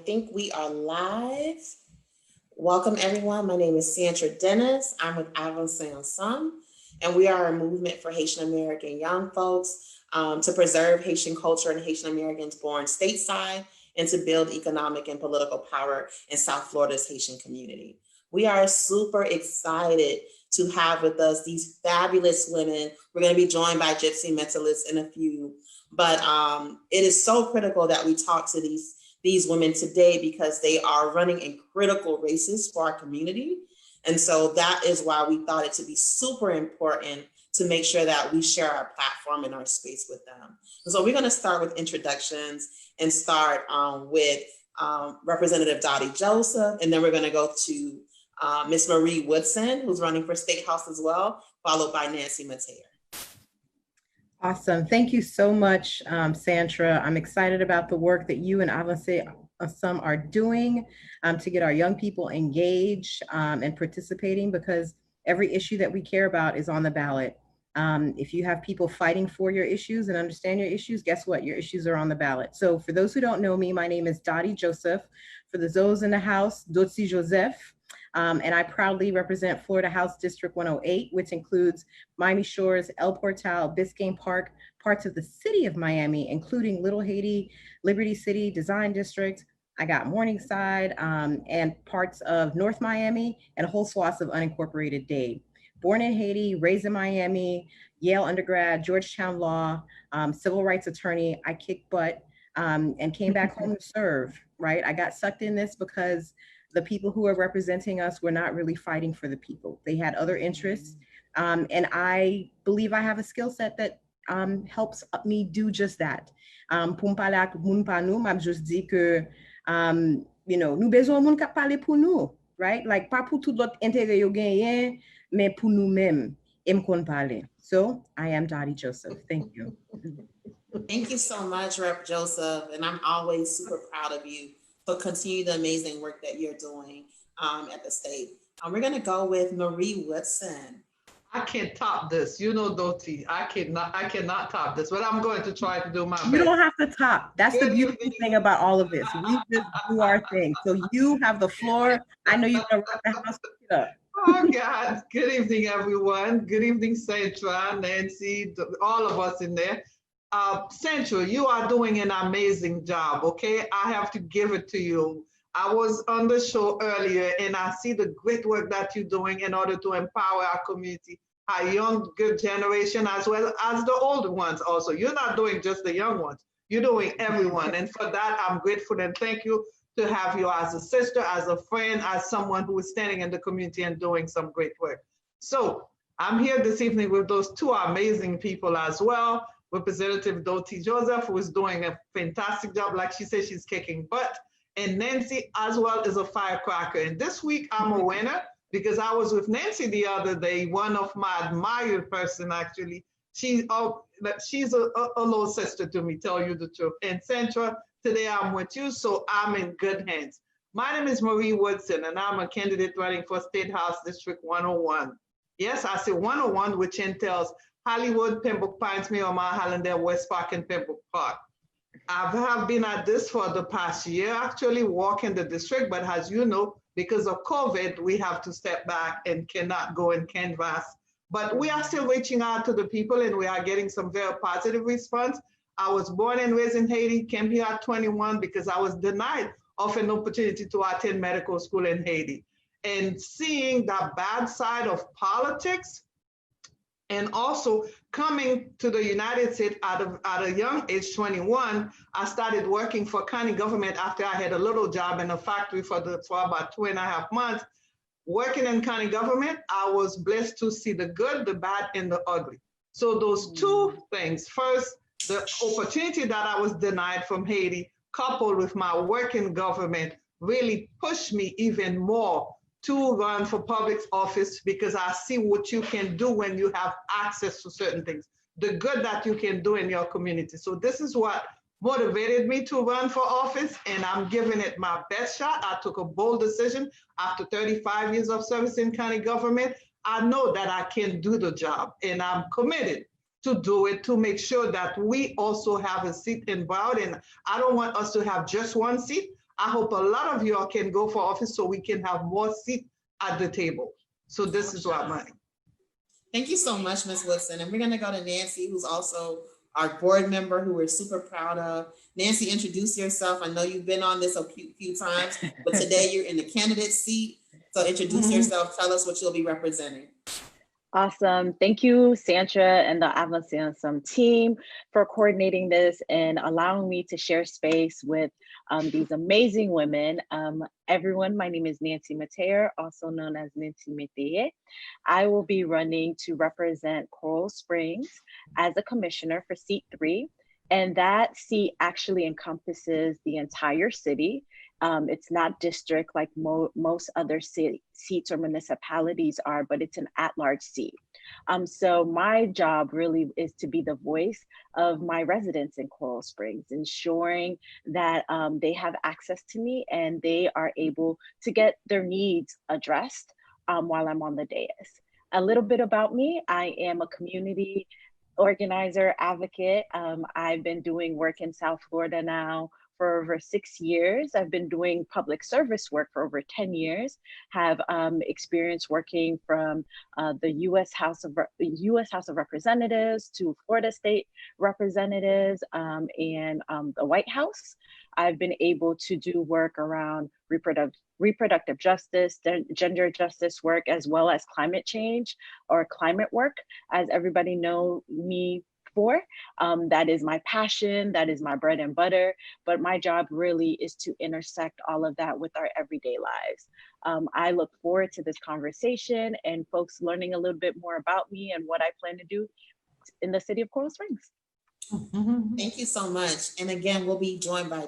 think we are live. Welcome, everyone. My name is Sandra Dennis. I'm with Avancé Ensemble, and we are a movement for Haitian American young folks to preserve Haitian culture and Haitian Americans born stateside and to build economic and political power in South Florida's Haitian community. We are super excited to have with us these fabulous women. We're going to be joined by Gypsy Mentalists in a few, but it is so critical that we talk to these women today because they are running in critical races for our community. And so that is why we thought it to be super important to make sure that we share our platform and our space with them. So we're going to start with introductions and start with Representative Dottie Joseph, and then we're going to go to Miss Marie Woodson, who's running for State House as well, followed by Nancy Mateer. Awesome. Thank you so much, Sandra. I'm excited about the work that you and Avancé Ensemble are doing to get our young people engaged and participating, because every issue that we care about is on the ballot. If you have people fighting for your issues and understand your issues, guess what? Your issues are on the ballot. So for those who don't know me, my name is Dottie Joseph. For the Zoes in the house, Dotsie Joseph. And I proudly represent Florida House District 108, which includes Miami Shores, El Portal, Biscayne Park, parts of the city of Miami, including Little Haiti, Liberty City, Design District. I got Morningside and parts of North Miami and a whole swath of unincorporated Dade. Born in Haiti, raised in Miami, Yale undergrad, Georgetown Law, civil rights attorney. I kicked butt and came back home to serve, right? I got sucked in this because the people who are representing us were not really fighting for the people. They had other interests. And I believe I have a skill set that helps me do just that. Pou m'pale ak moun pa nou, m'ap just di ke, nou bezon moun kap pale pou nou, right? Like, pa pou tout lot intere yo genyen, men pou nou mem, em kon pale. So, I am Dottie Joseph. Thank you. Thank you so much, Rep. Joseph. And I'm always super proud of you for continue the amazing work that you're doing at the state. We're going to go with Marie Woodson. I can't top this. You know, Dottie, I cannot top this, but I'm going to try to do my best. You don't have to top. That's the beautiful thing about all of this. We just do our thing. So you have the floor. I know you're going to rock the house. Pick it up. Oh, God. Good evening, everyone. Good evening, Sandra, Nancy, all of us in there. Central, you are doing an amazing job, okay? I have to give it to you. I was on the show earlier and I see the great work that you're doing in order to empower our community, our young, good generation, as well as the older ones also. You're not doing just the young ones, you're doing everyone. And for that, I'm grateful and thank you to have you as a sister, as a friend, as someone who is standing in the community and doing some great work. So I'm here this evening with those two amazing people as well. Representative Dottie Joseph, who is doing a fantastic job. Like she said, she's kicking butt. And Nancy as well is a firecracker. And this week I'm a winner because I was with Nancy the other day, one of my admired person actually. She's a little sister to me, tell you the truth. And Sandra, today I'm with you, so I'm in good hands. My name is Marie Woodson and I'm a candidate running for State House District 101. Yes, I say 101, which entails Hollywood, Pembroke Pines, Miramar, Hallandale, West Park, and Pembroke Park. I have been at this for the past year, actually walking the district, but as you know, because of COVID, we have to step back and cannot go and canvass. But we are still reaching out to the people and we are getting some very positive response. I was born and raised in Haiti, came here at 21 because I was denied of an opportunity to attend medical school in Haiti. And seeing the bad side of politics, and also coming to the United States at a young age, 21, I started working for county government after I had a little job in a factory for about 2.5 months. Working in county government, I was blessed to see the good, the bad, and the ugly. So those two things, first, the opportunity that I was denied from Haiti, coupled with my work in government, really pushed me even more to run for public office because I see what you can do when you have access to certain things, the good that you can do in your community. So this is what motivated me to run for office, and I'm giving it my best shot. I took a bold decision after 35 years of service in county government. I know that I can do the job, and I'm committed to do it, to make sure that we also have a seat in Broward. And I don't want us to have just one seat. I hope a lot of y'all can go for office so we can have more seats at the table. So this is what I'm running. Thank you so much, Ms. Woodson. And we're going to go to Nancy, who's also our board member, who we're super proud of. Nancy, introduce yourself. I know you've been on this a few times, but today you're in the candidate seat. So introduce yourself. Tell us what you'll be representing. Awesome. Thank you, Sandra and the Avancé team for coordinating this and allowing me to share space with these amazing women. Everyone, my name is Nancy Mateer, also known as Nancy Meteye. I will be running to represent Coral Springs as a commissioner for seat 3. And that seat actually encompasses the entire city. It's not district like most other seats or municipalities are, but it's an at-large seat. So my job really is to be the voice of my residents in Coral Springs, ensuring that they have access to me and they are able to get their needs addressed while I'm on the dais. A little bit about me: I am a community organizer, advocate. I've been doing work in South Florida now for over 6 years. I've been doing public service work for over 10 years, have experience working from the U.S. House of Representatives to Florida State Representatives and the White House. I've been able to do work around reproductive justice, gender justice work, as well as climate change or climate work, as everybody know me for. That is my passion, that is my bread and butter, but my job really is to intersect all of that with our everyday lives. I look forward to this conversation and folks learning a little bit more about me and what I plan to do in the city of Coral Springs. Thank you so much. And again, we'll be joined by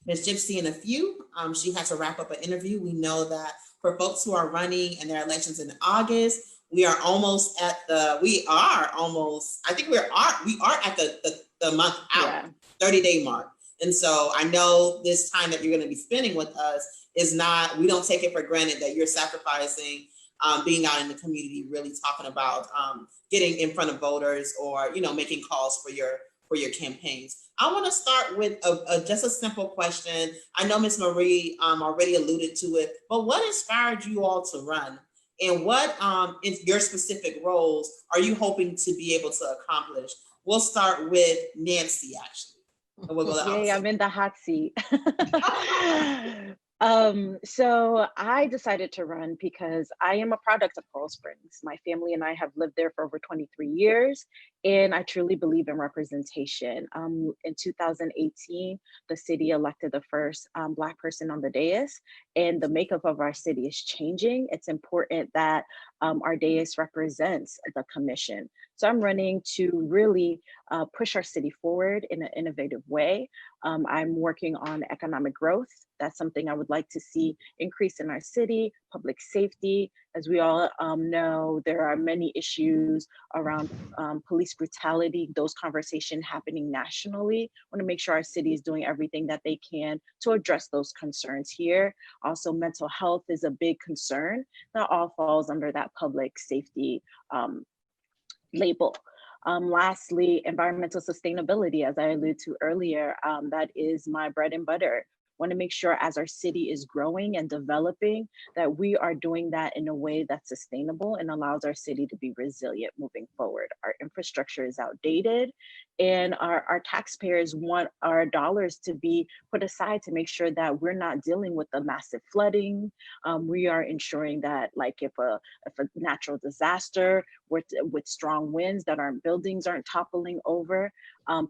Ms. Gypsy in a few. She had to wrap up an interview. We know that for folks who are running and their elections in August, we are almost at the, I think we are at the month out, 30-day mark. And so I know this time that you're going to be spending with us is not, we don't take it for granted that you're sacrificing being out in the community, really talking about getting in front of voters or, making calls for your campaigns. I want to start with just a simple question. I know Ms. Marie already alluded to it, but what inspired you all to run? And what in your specific roles are you hoping to be able to accomplish? We'll start with Nancy, actually. Yay, I'm in the hot seat. So I decided to run because I am a product of Coral Springs. My family and I have lived there for over 23 years, and I truly believe in representation. In 2018, the city elected the first Black person on the dais, and the makeup of our city is changing. It's important that our dais represents the commission. So I'm running to really push our city forward in an innovative way. I'm working on economic growth. That's something I would like to see increase in our city. Public safety, as we all know, there are many issues around police brutality, those conversations happening nationally. I want to make sure our city is doing everything that they can to address those concerns here. Also, mental health is a big concern. That all falls under that public safety label. Lastly, environmental sustainability, as I alluded to earlier, that is my bread and butter. Want to make sure as our city is growing and developing that we are doing that in a way that's sustainable and allows our city to be resilient moving forward. Our infrastructure is outdated, and our taxpayers want our dollars to be put aside to make sure that we're not dealing with the massive flooding. We are ensuring that, like, if a natural disaster with strong winds, that our buildings aren't toppling over,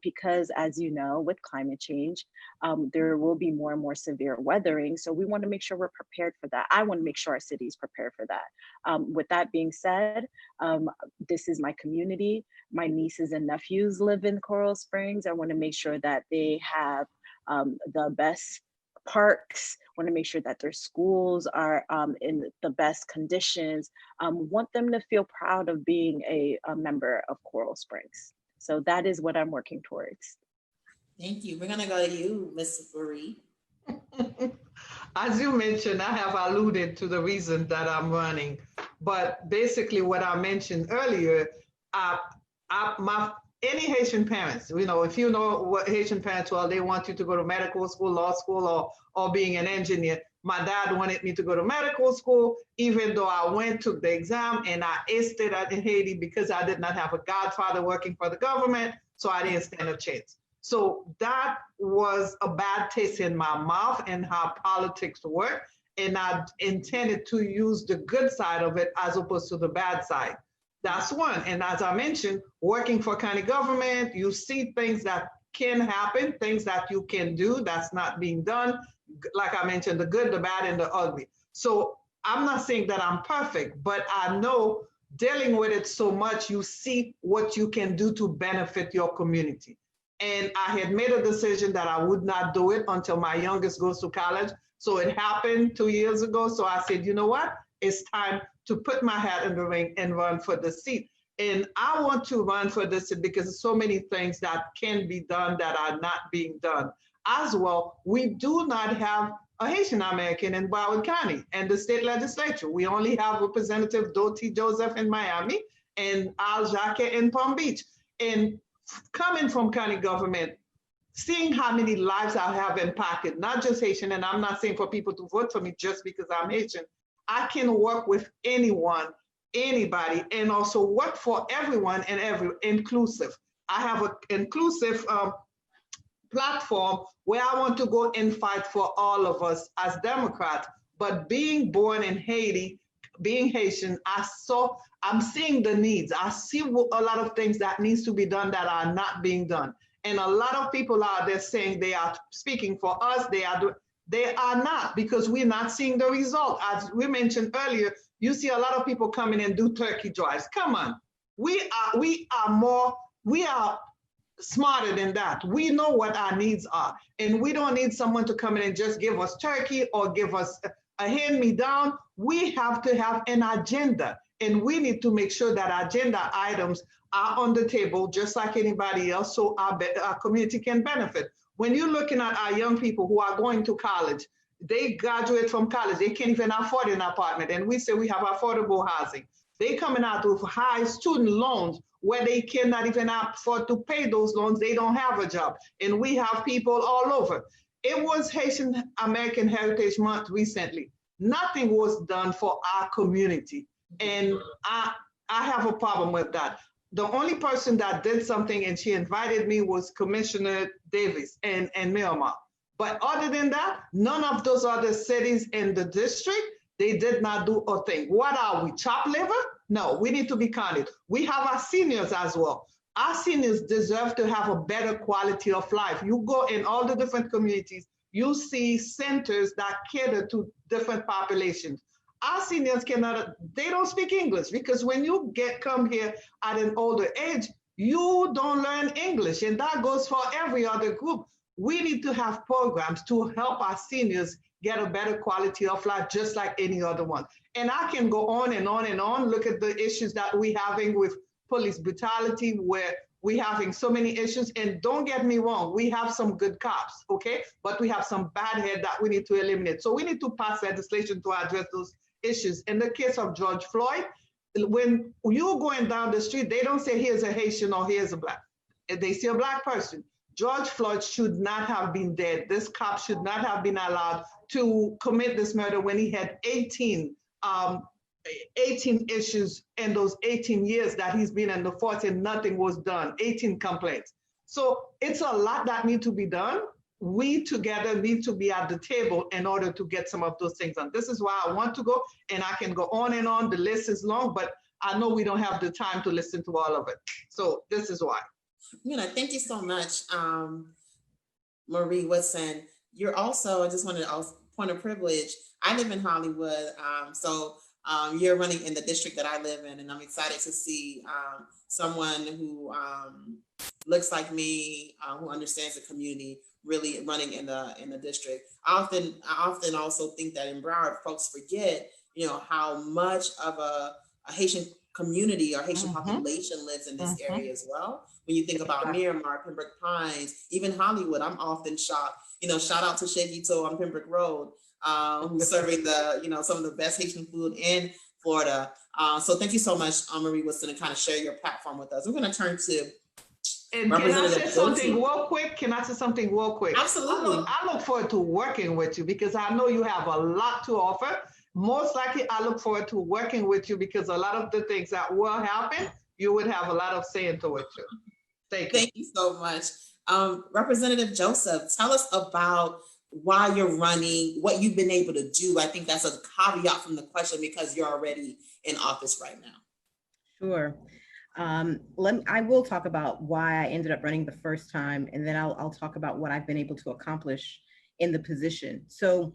because, as you know, with climate change, there will be more and more severe weathering. So we want to make sure we're prepared for that. I want to make sure our city is prepared for that. With that being said, this is my community. My nieces and nephews live in Coral Springs. I want to make sure that they have the best parks, want to make sure that their schools are in the best conditions, want them to feel proud of being a member of Coral Springs. So that is what I'm working towards. Thank you. We're going to go to you, Ms. Marie. As you mentioned, I have alluded to the reason that I'm running, but basically what I mentioned earlier, any Haitian parents, if you know what Haitian parents, well, they want you to go to medical school, law school, or being an engineer. My dad wanted me to go to medical school, even though I went, took the exam, and I aced it in Haiti because I did not have a godfather working for the government, so I didn't stand a chance. So that was a bad taste in my mouth and how politics work. And I intended to use the good side of it as opposed to the bad side. That's one. And as I mentioned, working for county government, you see things that can happen, things that you can do that's not being done. Like I mentioned, the good, the bad, and the ugly. So I'm not saying that I'm perfect, but I know dealing with it so much, you see what you can do to benefit your community. And I had made a decision that I would not do it until my youngest goes to college. So it happened 2 years ago. So I said, you know what? It's time to put my hat in the ring and run for the seat. And I want to run for this because there's so many things that can be done that are not being done. As well, we do not have a Haitian American in Broward County and the state legislature. We only have Representative Doty Joseph in Miami and Al Jacque in Palm Beach. And coming from county government, seeing how many lives I have impacted, not just Haitian, and I'm not saying for people to vote for me just because I'm Haitian. I can work with anyone, anybody, and also work for everyone and inclusive. I have an inclusive platform where I want to go and fight for all of us as Democrats. But being born in Haiti, being Haitian, I'm seeing the needs. I see a lot of things that needs to be done that are not being done. And a lot of people out there saying they are speaking for us. They are not, because we're not seeing the result. As we mentioned earlier, you see a lot of people coming and do turkey drives. Come on, we are smarter than that. We know what our needs are, and we don't need someone to come in and just give us turkey or give us a hand-me-down. We have to have an agenda, and we need to make sure that agenda items are on the table just like anybody else, so our community can benefit. When you're looking at our young people who are going to college, they graduate from college, they can't even afford an apartment, and we say we have affordable housing. They coming out with high student loans where they cannot even afford to pay those loans. They don't have a job, and we have people all over. It was Haitian American Heritage Month recently. Nothing was done for our community, and I have a problem with that. The only person that did something and she invited me was Commissioner Davis and Miramar. But other than that, none of those other cities in the district, they did not do a thing. What are we, chopped liver? No, we need to be counted. We have our seniors as well. Our seniors deserve to have a better quality of life. You go in all the different communities, you see centers that cater to different populations. Our seniors they don't speak English, because when you come here at an older age, you don't learn English, and that goes for every other group. We need to have programs to help our seniors get a better quality of life, just like any other one. And I can go on and on and on. Look at the issues that we're having with police brutality, where we're having so many issues. And don't get me wrong, we have some good cops, okay? But we have some bad head that we need to eliminate. So we need to pass legislation to address those issues. In the case of George Floyd, when you're going down the street, they don't say here's a Haitian or here's a black. If they see a black person, George Floyd should not have been dead. This cop should not have been allowed to commit this murder when he had 18 issues in those 18 years that he's been in the force, and nothing was done, 18 complaints. So it's a lot that need to be done. We together need to be at the table in order to get some of those things done. This is why I want to go, and I can go on and on. The list is long, but I know we don't have the time to listen to all of it. So this is why. Thank you so much, Marie Woodson. You're also, I just wanted to point of privilege. I live in Hollywood, so you're running in the district that I live in, and I'm excited to see someone who looks like me, who understands the community, really running in the district. I often also think that in Broward, folks forget, how much of a Haitian community or Haitian population lives in this area as well. When you think about Miramar, Pembroke Pines, even Hollywood, I'm often shocked. Shout out to Shaky Toe on Pembroke Road, who's serving some of the best Haitian food in Florida. So thank you so much, Marie Woodson, to kind of share your platform with us. We're going to turn to And can I say Representative something Josie. real quick? Can I say something real quick? Absolutely. I look forward to working with you because I know you have a lot to offer. Most likely, I look forward to working with you because a lot of the things that will happen, you would have a lot of say into it too. Thank you. Thank you so much. Representative Joseph, tell us about why you're running, what you've been able to do. I think that's a caveat from the question because you're already in office right now. Sure. I will talk about why I ended up running the first time, and then I'll talk about what I've been able to accomplish in the position. So,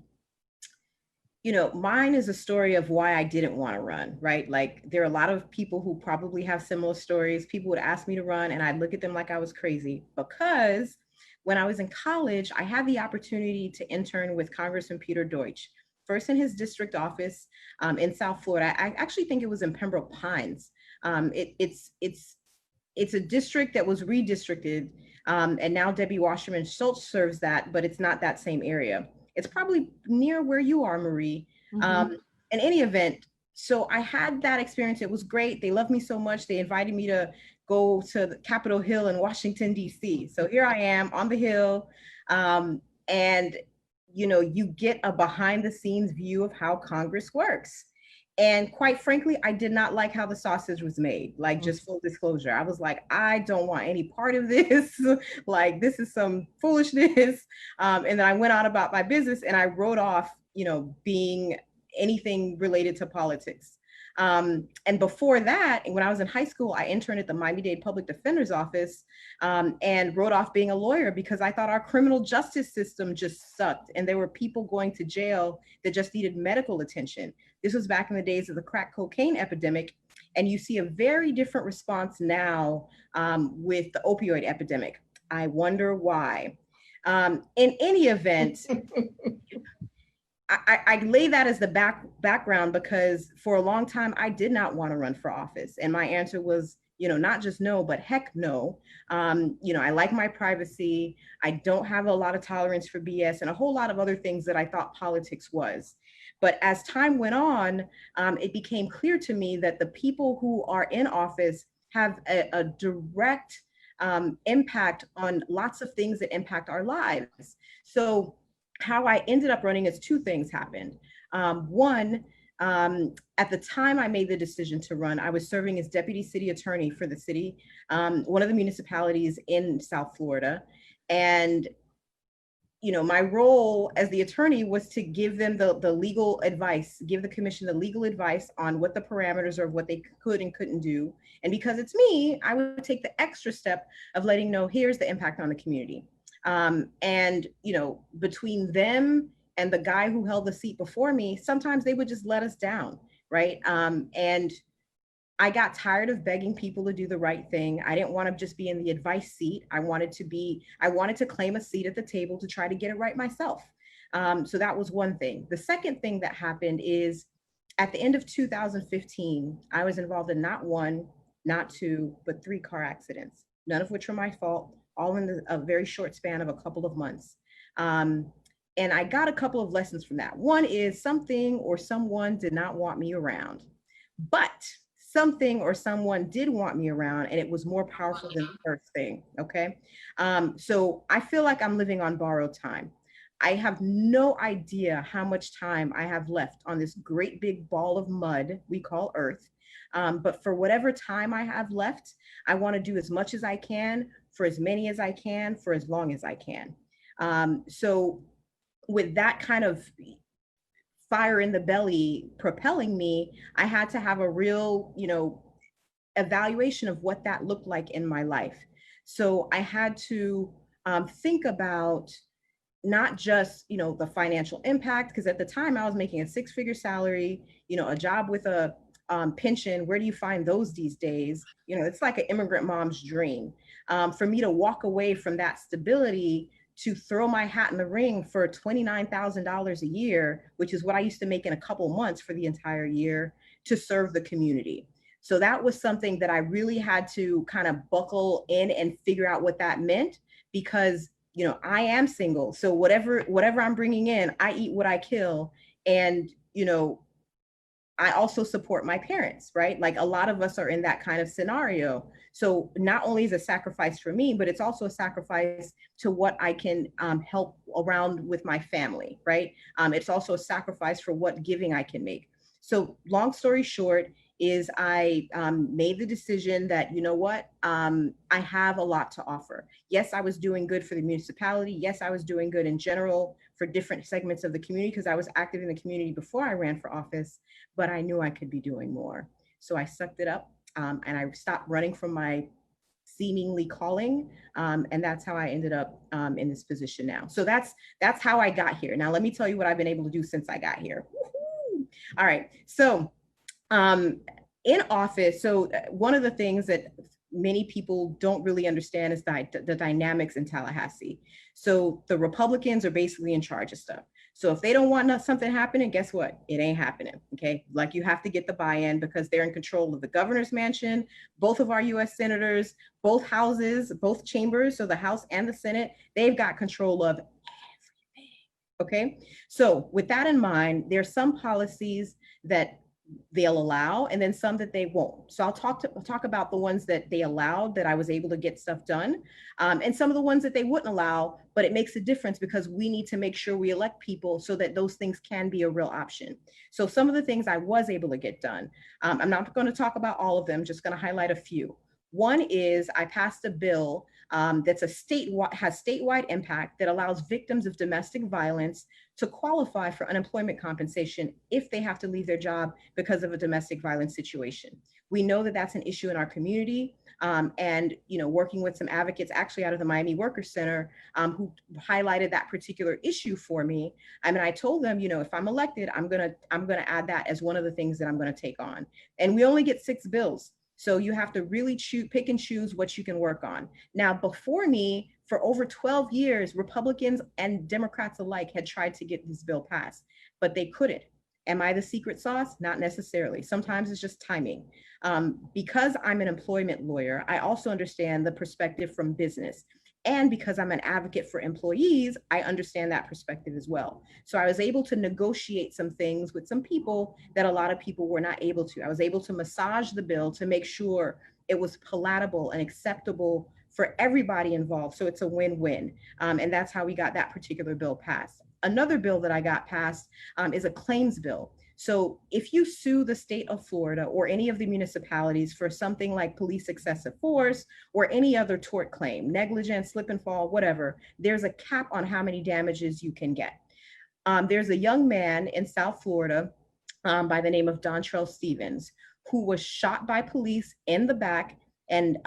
you know, mine is a story of why I didn't want to run, right? Like there are a lot of people who probably have similar stories. People would ask me to run and I'd look at them like I was crazy because when I was in college, I had the opportunity to intern with Congressman Peter Deutsch, first in his district office in South Florida. I actually think it was in Pembroke Pines. It's a district that was redistricted, and now Debbie Wasserman Schultz serves that, but it's not that same area. It's probably near where you are, Marie. In any event, so I had that experience. It was great. They loved me so much. They invited me to go to the Capitol Hill in Washington, D.C. So here I am on the Hill. And, you know, you get a behind the scenes view of how Congress works. And quite frankly, I did not like how the sausage was made, like just full disclosure. I was like, I don't want any part of this. Like, this is some foolishness. And then I went on about my business and I wrote off, you know, being anything related to politics. And before that, when I was in high school, I interned at the Miami-Dade Public Defender's Office and wrote off being a lawyer because I thought our criminal justice system just sucked. And there were people going to jail that just needed medical attention. This was back in the days of the crack cocaine epidemic. And you see a very different response now with the opioid epidemic. I wonder why. In any event, I lay that as the background because for a long time, I did not want to run for office. And my answer was, you know, not just no, but heck no. You know, I like my privacy. I don't have a lot of tolerance for BS and a whole lot of other things that I thought politics was. But as time went on, it became clear to me that the people who are in office have a direct impact on lots of things that impact our lives. So how I ended up running is two things happened. One, at the time I made the decision to run, I was serving as deputy city attorney for the city, one of the municipalities in South Florida. And, you know, my role as the attorney was to give them the legal advice, give the commission the legal advice on what the parameters are of what they could and couldn't do. And because it's me, I would take the extra step of letting know, here's the impact on the community. And, you know, between them and the guy who held the seat before me, sometimes they would just let us down, right? And I got tired of begging people to do the right thing. I didn't want to just be in the advice seat. I wanted to claim a seat at the table to try to get it right myself. So that was one thing. The second thing that happened is at the end of 2015, I was involved in not one, not two, but 3 car accidents, none of which were my fault, all in a very short span of a couple of months. And I got a couple of lessons from that. One is something or someone did not want me around, but something or someone did want me around and it was more powerful than the first thing, okay? So I feel like I'm living on borrowed time. I have no idea how much time I have left on this great big ball of mud we call Earth. But for whatever time I have left, I want to do as much as I can for as many as I can for as long as I can. So with that kind of fire in the belly propelling me, I had to have a real, you know, evaluation of what that looked like in my life. So I had to think about not just, you know, the financial impact, because at the time I was making a 6-figure salary, you know, a job with a pension. Where do you find those these days? You know, it's like an immigrant mom's dream. For me to walk away from that stability to throw my hat in the ring for $29,000 a year, which is what I used to make in a couple months for the entire year, to serve the community. So that was something that I really had to kind of buckle in and figure out what that meant, because, you know, I am single. So whatever I'm bringing in, I eat what I kill. And, you know, I also support my parents, right? Like a lot of us are in that kind of scenario. So not only is it a sacrifice for me, but it's also a sacrifice to what I can help around with my family, right? It's also a sacrifice for what giving I can make. So long story short is I made the decision that, you know what, I have a lot to offer. Yes, I was doing good for the municipality. Yes, I was doing good in general for different segments of the community because I was active in the community before I ran for office, but I knew I could be doing more. So I sucked it up and I stopped running from my seemingly calling, and that's how I ended up in this position now. So that's how I got here. Now let me tell you what I've been able to do since I got here. Woo-hoo! All right, so in office, so one of the things that many people don't really understand is the dynamics in Tallahassee. So the Republicans are basically in charge of stuff. So if they don't want something happening, guess what? It ain't happening, okay? Like you have to get the buy-in because they're in control of the governor's mansion, both of our US senators, both houses, both chambers, so the House and the Senate, they've got control of everything, okay? So with that in mind, there's some policies that they'll allow and then some that they won't. So I'll talk about the ones that they allowed that I was able to get stuff done, and some of the ones that they wouldn't allow, but it makes a difference because we need to make sure we elect people so that those things can be a real option. So some of the things I was able to get done, I'm not going to talk about all of them, just going to highlight a few. One is I passed a bill that's has statewide impact that allows victims of domestic violence to qualify for unemployment compensation if they have to leave their job because of a domestic violence situation. We know that that's an issue in our community, and working with some advocates actually out of the Miami Workers Center who highlighted that particular issue for me. I mean, I told them, if I'm elected, I'm gonna add that as one of the things that I'm gonna take on. And we only get 6 bills. So you have to really pick and choose what you can work on. Now, before me, for over 12 years, Republicans and Democrats alike had tried to get this bill passed, but they couldn't. Am I the secret sauce? Not necessarily. Sometimes it's just timing. Because I'm an employment lawyer, I also understand the perspective from business. And because I'm an advocate for employees, I understand that perspective as well. So I was able to negotiate some things with some people that a lot of people were not able to. I was able to massage the bill to make sure it was palatable and acceptable for everybody involved. So it's a win-win. And that's how we got that particular bill passed. Another bill that I got passed is a claims bill. So if you sue the state of Florida or any of the municipalities for something like police excessive force or any other tort claim, negligence, slip and fall, whatever, there's a cap on how many damages you can get. There's a young man in South Florida by the name of Dontrell Stevens who was shot by police in the back. And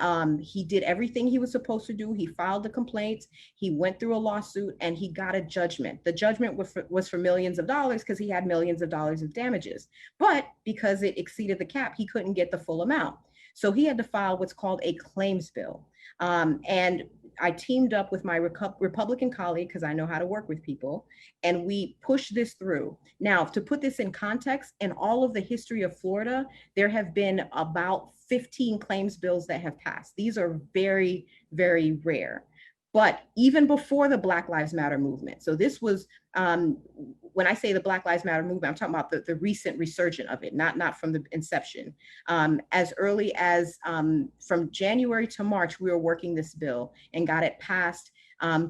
he did everything he was supposed to do. He filed the complaint, he went through a lawsuit, and he got a judgment. The judgment was for millions of dollars because he had millions of dollars of damages. But because it exceeded the cap, he couldn't get the full amount. So he had to file what's called a claims bill. And I teamed up with my Republican colleague, because I know how to work with people, and we pushed this through. Now, to put this in context, in all of the history of Florida, there have been about 15 claims bills that have passed. These are very, very rare. But even before the Black Lives Matter movement, so this was, when I say the Black Lives Matter movement, I'm talking about the recent resurgence of it, not from the inception. As early as from January to March, we were working this bill and got it passed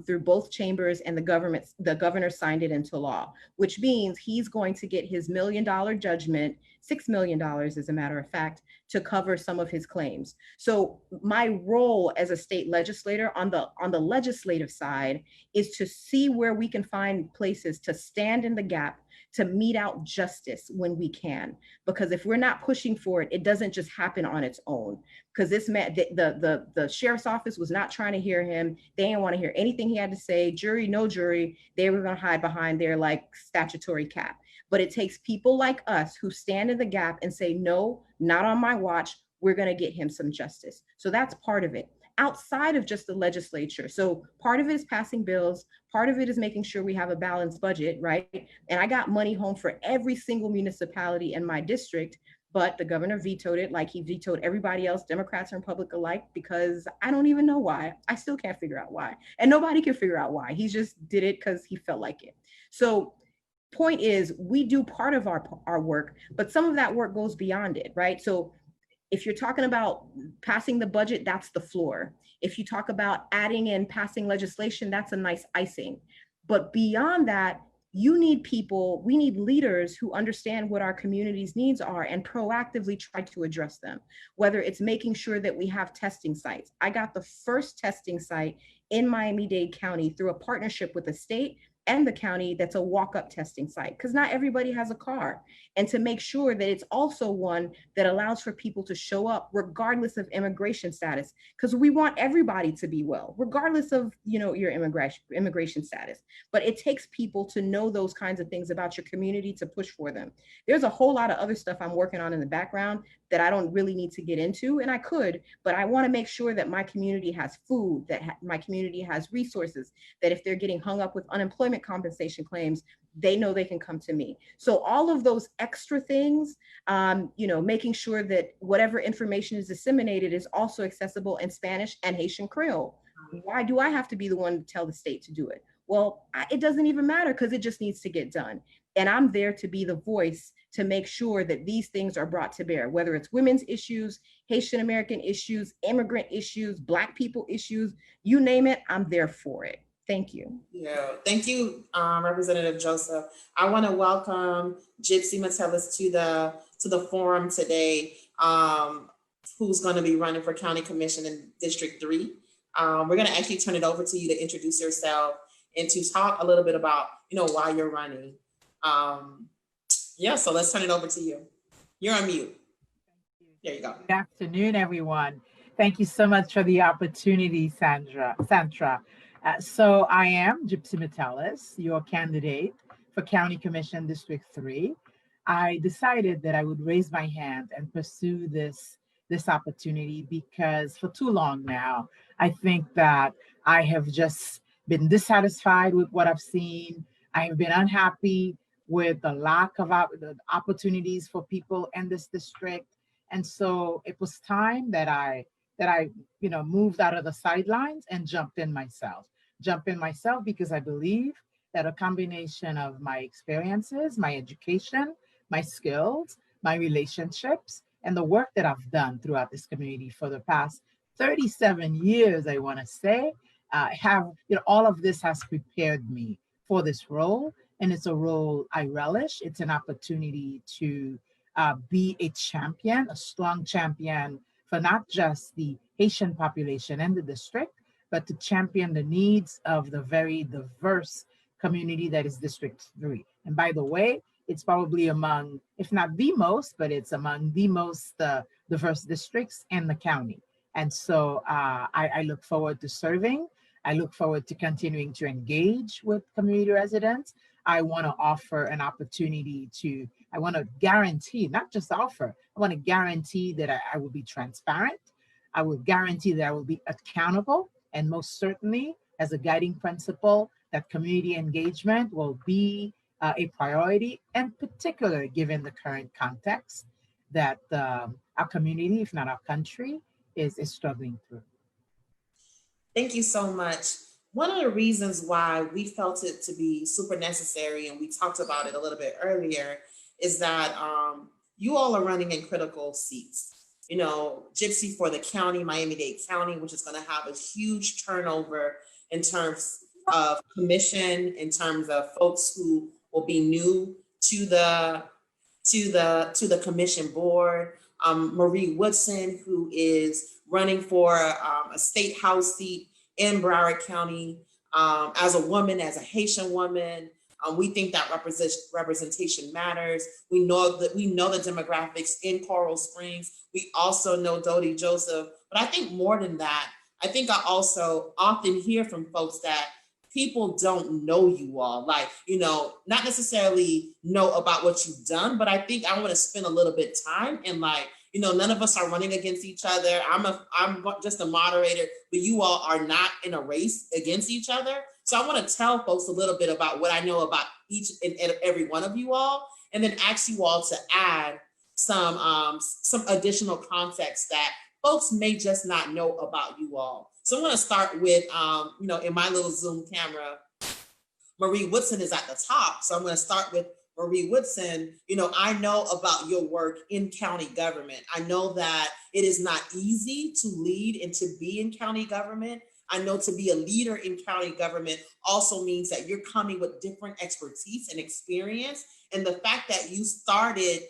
through both chambers, and the governor signed it into law, which means he's going to get his $1 million judgment, $6 million as a matter of fact, to cover some of his claims. So my role as a state legislator on the legislative side is to see where we can find places to stand in the gap, to mete out justice when we can. Because if we're not pushing for it, it doesn't just happen on its own. Because this man, the sheriff's office was not trying to hear him. They didn't want to hear anything he had to say. Jury, no jury. They were going to hide behind their statutory cap. But it takes people like us who stand in the gap and say, no, not on my watch. We're going to get him some justice. So that's part of it. Outside of just the legislature. So part of it is passing bills. Part of it is making sure we have a balanced budget, right? And I got money home for every single municipality in my district, but the governor vetoed it like he vetoed everybody else, Democrats and Republicans alike, because I don't even know why. I still can't figure out why. And nobody can figure out why. He just did it because he felt like it. So point is, we do part of our work, but some of that work goes beyond it, right? So if you're talking about passing the budget, that's the floor. If you talk about adding and passing legislation, that's a nice icing. But beyond that, you need people, we need leaders who understand what our community's needs are and proactively try to address them, whether it's making sure that we have testing sites. I got the first testing site in Miami-Dade County through a partnership with the state and the county that's a walk-up testing site, because not everybody has a car. And to make sure that it's also one that allows for people to show up regardless of immigration status, because we want everybody to be well, regardless of, you know, your immigration status. But it takes people to know those kinds of things about your community to push for them. There's a whole lot of other stuff I'm working on in the background that I don't really need to get into, and I could, but I want to make sure that my community has food, that my community has resources, that if they're getting hung up with unemployment compensation claims, they know they can come to me. So all of those extra things, you know, making sure that whatever information is disseminated is also accessible in Spanish and Haitian Creole. Why do I have to be the one to tell the state to do it? Well, it doesn't even matter, because it just needs to get done. And I'm there to be the voice to make sure that these things are brought to bear, whether it's women's issues, Haitian American issues, immigrant issues, Black people issues, you name it, I'm there for it. Thank you. Yeah, thank you, Representative Joseph. I want to welcome Gypsy Metellus to the forum today, who's going to be running for County Commission in District 3. We're going to actually turn it over to you to introduce yourself and to talk a little bit about, you know, why you're running. Yeah, so let's turn it over to you. You're on mute. There you go. Good afternoon, everyone. Thank you so much for the opportunity, Sandra. So I am Gypsy Metellus, your candidate for County Commission District 3. I decided that I would raise my hand and pursue this opportunity because for too long now, I think that I have just been dissatisfied with what I've seen. I have been unhappy with the lack of opportunities for people in this district. And so it was time that I moved out of the sidelines and jumped in myself because I believe that a combination of my experiences, my education, my skills, my relationships, and the work that I've done throughout this community for the past 37 years, I want to say, all of this has prepared me for this role. And it's a role I relish. It's an opportunity to be a champion, a strong champion for not just the Haitian population and the district, but to champion the needs of the very diverse community that is District 3. And by the way, it's probably among, if not the most, but it's among the most diverse districts in the county. And so I look forward to serving. I look forward to continuing to engage with community residents. I want to offer an opportunity I want to guarantee, not just offer, I want to guarantee that I will be transparent. I will guarantee that I will be accountable. And most certainly, as a guiding principle, that community engagement will be a priority, and particularly given the current context that our community, if not our country, is struggling through. Thank you so much. One of the reasons why we felt it to be super necessary, and we talked about it a little bit earlier, is that you all are running in critical seats. You know, Gypsy for the county, Miami-Dade County, which is going to have a huge turnover in terms of commission, in terms of folks who will be new to the commission board. Marie Woodson, who is running for a state house seat in Broward County, as a woman, as a Haitian woman. We think that representation matters. We know the demographics in Coral Springs. We also know Dodie Joseph, but I think more than that, I think I also often hear from folks that people don't know you all, like, you know, not necessarily know about what you've done, but I think I want to spend a little bit time and, like, you know, none of us are running against each other. I'm just a moderator, but you all are not in a race against each other. So I want to tell folks a little bit about what I know about each and every one of you all, and then ask you all to add some additional context that folks may just not know about you all. So I'm going to start with, you know, in my little Zoom camera, Marie Woodson is at the top. So I'm going to start with Marie Woodson. I know about your work in county government. I know that it is not easy to lead and to be in county government. I know to be a leader in county government also means that you're coming with different expertise and experience. And the fact that you started,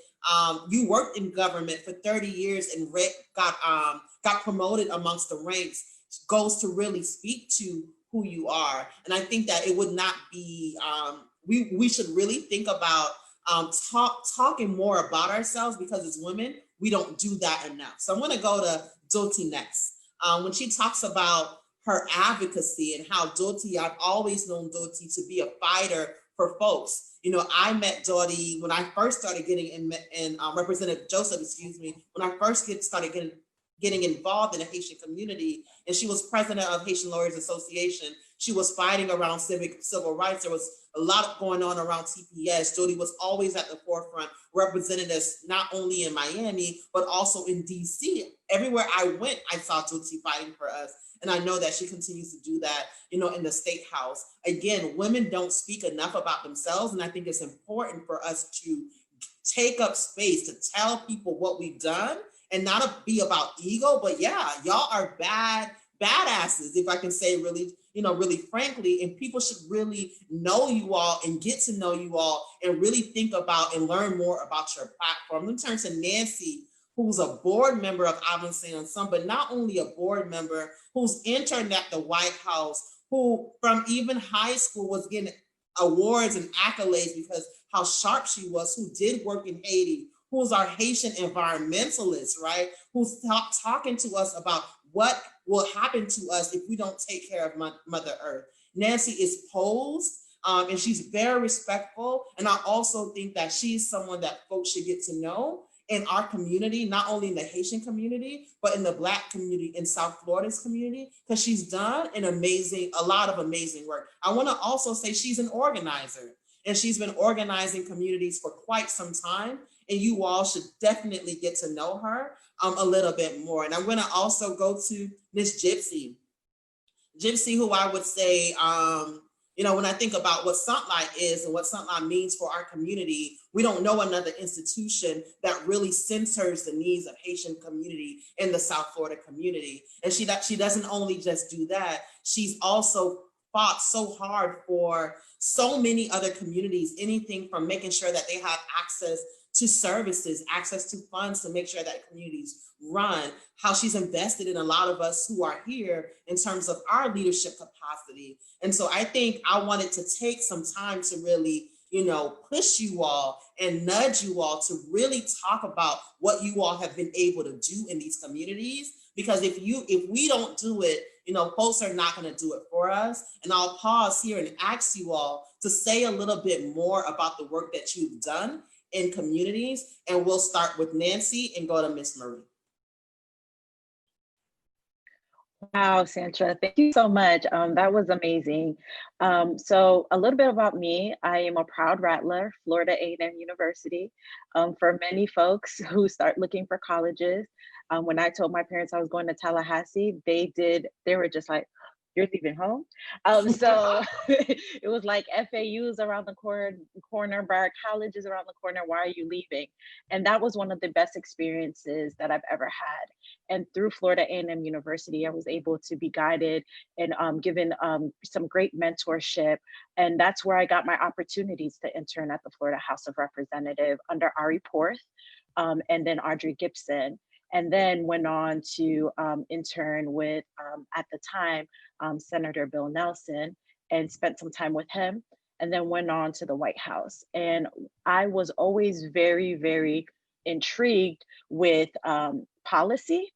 you worked in government for 30 years and got promoted amongst the ranks goes to really speak to who you are. And I think that it would not be, we should really think about talking more about ourselves, because as women, we don't do that enough. So I'm going to go to Doti next. When she talks about her advocacy and how Doti, I've always known Doti to be a fighter for folks. I met Doti when I first started getting in Representative Joseph, when I first started getting involved in the Haitian community, and she was president of Haitian Lawyers Association. She was fighting around civil rights. There was a lot going on around TPS. Doti was always at the forefront, represented us not only in Miami, but also in DC. Everywhere I went, I saw Doti fighting for us. And I know that she continues to do that, in the State House. Again, women don't speak enough about themselves. And I think it's important for us to take up space to tell people what we've done, and not be about ego, but yeah, y'all are badasses, if I can say really, really frankly, and people should really know you all and get to know you all and really think about and learn more about your platform. Let me turn to Nancy, who's a board member of Avancé Ensemble, but not only a board member, who's interned at the White House, who from even high school was getting awards and accolades because how sharp she was, who did work in Haiti, who's our Haitian environmentalist, right? Who's talking to us about what will happen to us if we don't take care of Mother Earth. Nancy is posed, and she's very respectful. And I also think that she's someone that folks should get to know in our community, not only in the Haitian community, but in the Black community, in South Florida's community, because she's done a lot of amazing work. I want to also say she's an organizer, and she's been organizing communities for quite some time. And you all should definitely get to know her a little bit more. And I'm going to also go to Miss Gypsy. Gypsy, who I would say, when I think about what Sunlight is and what Sunlight means for our community, we don't know another institution that really centers the needs of Haitian community in the South Florida community. And she doesn't only just do that, she's also fought so hard for so many other communities, anything from making sure that they have access to services, access to funds to make sure that communities run, how she's invested in a lot of us who are here in terms of our leadership capacity. And so I think I wanted to take some time to really, push you all and nudge you all to really talk about what you all have been able to do in these communities. Because if we don't do it, folks are not going to do it for us. And I'll pause here and ask you all to say a little bit more about the work that you've done in communities. And we'll start with Nancy and go to Miss Marie. Wow, Sandra, thank you so much. That was amazing. So a little bit about me. I am a proud Rattler, Florida A&M University. For many folks who start looking for colleges, when I told my parents I was going to Tallahassee, they were just like, "You're leaving home?" So it was like FAU's around the corner, Broward College is around the corner. Why are you leaving? And that was one of the best experiences that I've ever had. And through Florida A&M University, I was able to be guided and given some great mentorship. And that's where I got my opportunities to intern at the Florida House of Representatives under Ari Porth and then Audrey Gibson. And then went on to intern with, at the time, Senator Bill Nelson, and spent some time with him, and then went on to the White House. And I was always very, very intrigued with policy.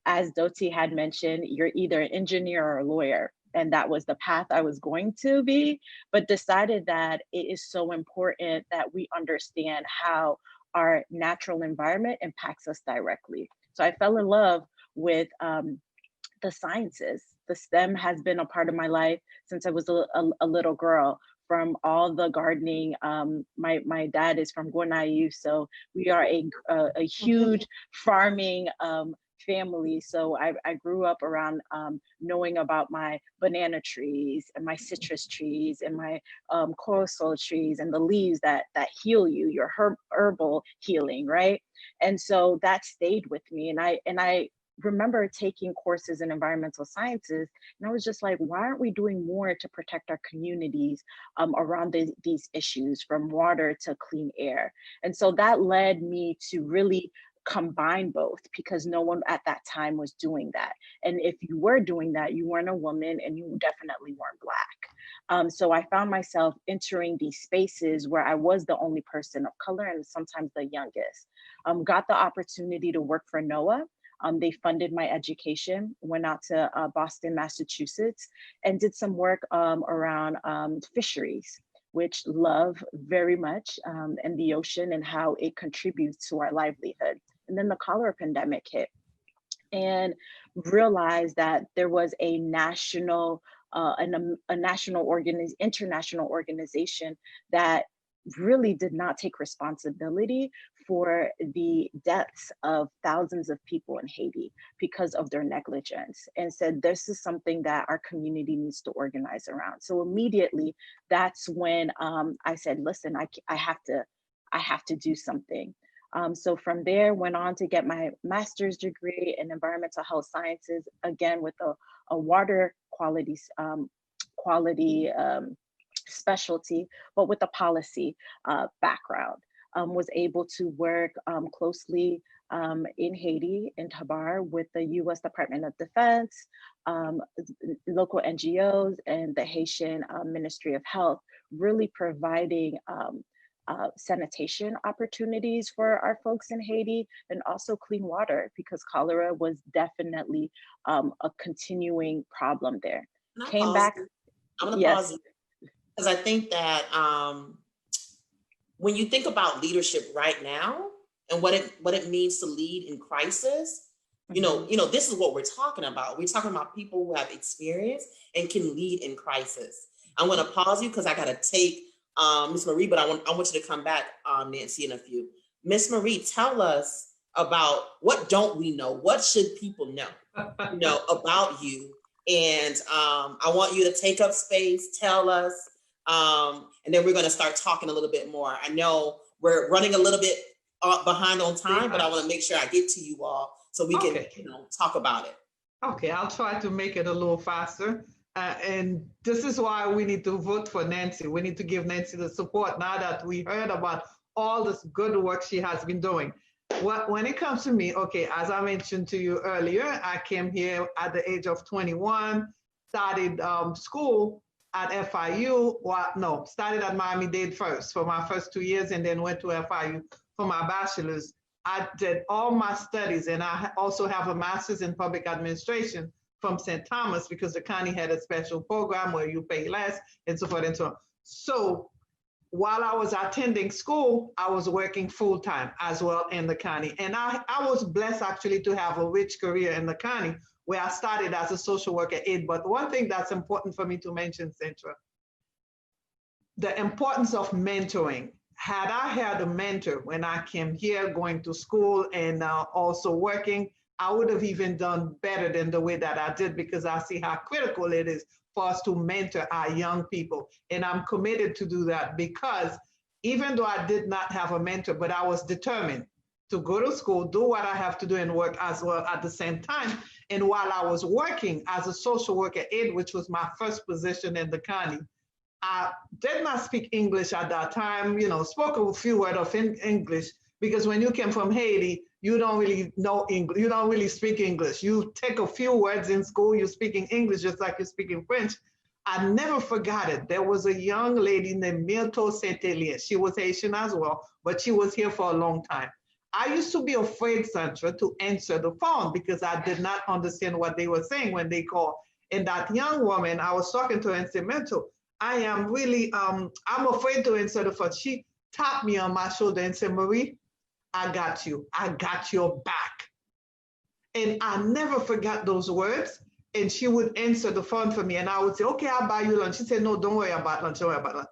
As Doti had mentioned, you're either an engineer or a lawyer. And that was the path I was going to be, but decided that it is so important that we understand how our natural environment impacts us directly. So I fell in love with the sciences. The STEM has been a part of my life since I was a little girl, from all the gardening. My dad is from Guanayu, so we are a huge farming family. So I grew up around knowing about my banana trees and my citrus trees and my cortisol trees and the leaves that heal you, your herbal healing, right? And so that stayed with me. And I remember taking courses in environmental sciences, and I was just like, why aren't we doing more to protect our communities around these issues, from water to clean air? And so that led me to really combine both, because no one at that time was doing that. And if you were doing that, you weren't a woman and you definitely weren't Black. So I found myself entering these spaces where I was the only person of color and sometimes the youngest. Got the opportunity to work for NOAA. They funded my education, went out to Boston, Massachusetts, and did some work around fisheries, which love very much, and the ocean and how it contributes to our livelihood. And then the cholera pandemic hit, and realized that there was a national, international organization that really did not take responsibility for the deaths of thousands of people in Haiti because of their negligence, and said, this is something that our community needs to organize around. So immediately, that's when I said, listen, I have to do something. So from there, went on to get my master's degree in environmental health sciences, again with a water quality specialty, but with a policy background. Was able to work closely in Haiti, in Tabar, with the US Department of Defense, local NGOs, and the Haitian Ministry of Health, really providing sanitation opportunities for our folks in Haiti, and also clean water, because cholera was definitely a continuing problem there. Came back. I'm gonna pause because I think that when you think about leadership right now and what it means to lead in crisis, you know, this is what we're talking about. We're talking about people who have experience and can lead in crisis. I'm going to pause you because I got to take Ms. Marie, but I want you to come back, Nancy, in a few. Ms. Marie, tell us about what don't we know? What should people know, about you? And I want you to take up space, tell us, and then we're going to start talking a little bit more. I know we're running a little bit behind on time, but I want to make sure I get to you all so we can talk about it. Okay, I'll try to make it a little faster. And this is why we need to vote for Nancy. We need to give Nancy the support now that we heard about all this good work she has been doing. When it comes to me, okay, as I mentioned to you earlier, I came here at the age of 21, started school at FIU. Started at Miami-Dade first for my first 2 years, and then went to FIU for my bachelor's. I did all my studies, and I also have a master's in public administration from St. Thomas, because the county had a special program where you pay less and so forth and so on. So while I was attending school, I was working full-time as well in the county. And I was blessed actually to have a rich career in the county, where I started as a social worker aide. But one thing that's important for me to mention, Centra, the importance of mentoring. Had I had a mentor when I came here, going to school and also working, I would have even done better than the way that I did, because I see how critical it is for us to mentor our young people. And I'm committed to do that, because even though I did not have a mentor, but I was determined to go to school, do what I have to do, and work as well at the same time. And while I was working as a social worker aide, which was my first position in the county, I did not speak English at that time, spoke a few words of English, because when you came from Haiti, you don't really know English, you don't really speak English. You take a few words in school, you're speaking English just like you're speaking French. I never forgot it. There was a young lady named Myrto Saint-Elie. She was Haitian as well, but she was here for a long time. I used to be afraid, Sandra, to answer the phone, because I did not understand what they were saying when they called. And that young woman, I was talking to her and said, Myrto, I am really, I'm afraid to answer the phone. She tapped me on my shoulder and said, Marie, I got you. I got your back. And I never forgot those words. And she would answer the phone for me. And I would say, okay, I'll buy you lunch. She said, no, don't worry about lunch. Don't worry about lunch.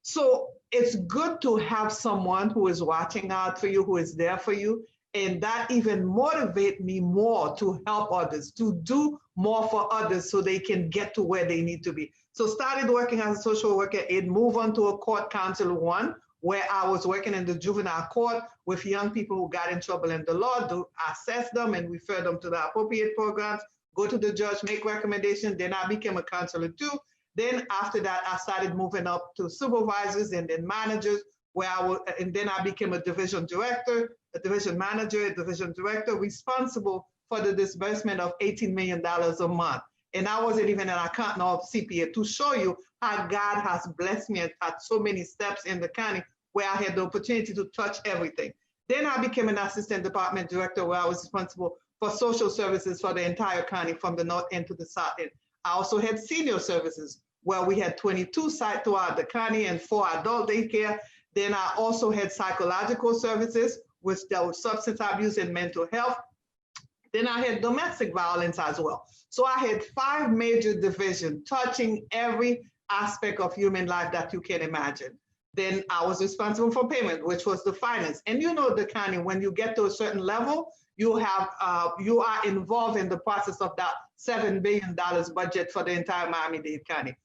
So it's good to have someone who is watching out for you, who is there for you. And that even motivate me more to help others, to do more for others so they can get to where they need to be. So started working as a social worker, it moved on to a court counsel one, where I was working in the juvenile court with young people who got in trouble in the law, to assess them and refer them to the appropriate programs, go to the judge, make recommendations. Then I became a counselor too. Then after that, I started moving up to supervisors and then managers, and then I became a division director, a division manager, a division director, responsible for the disbursement of $18 million a month. And I wasn't even an accountant or CPA, to show you how God has blessed me at so many steps in the county where I had the opportunity to touch everything. Then I became an assistant department director, where I was responsible for social services for the entire county from the north end to the south end. I also had senior services, where we had 22 sites throughout the county and 4 adult daycare. Then I also had psychological services, which dealt with substance abuse and mental health. Then I had domestic violence as well. So I had 5 major divisions touching every aspect of human life that you can imagine. Then I was responsible for payment, which was the finance. And you know, the county, when you get to a certain level, you are involved in the process of that $7 billion budget for the entire Miami-Dade County.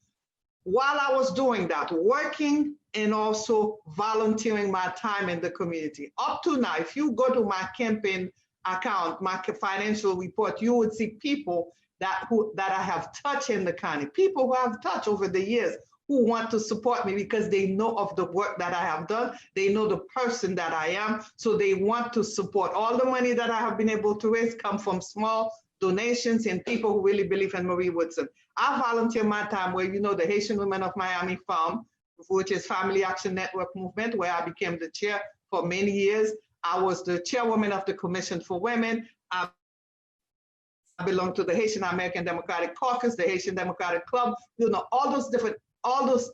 While I was doing that, working and also volunteering my time in the community. Up to now, if you go to my campaign account, my financial report, you would see people that I have touched in the county, people who have touched over the years, who want to support me because they know of the work that I have done. They know the person that I am, so they want to support. All the money that I have been able to raise come from small donations and people who really believe in Marie Woodson. I volunteer my time where, you know, the Haitian Women of Miami Farm, which is Family Action Network Movement, where I became the chair for many years. I was the chairwoman of the Commission for Women. I belong to the Haitian American Democratic Caucus, the Haitian Democratic Club, you know, all those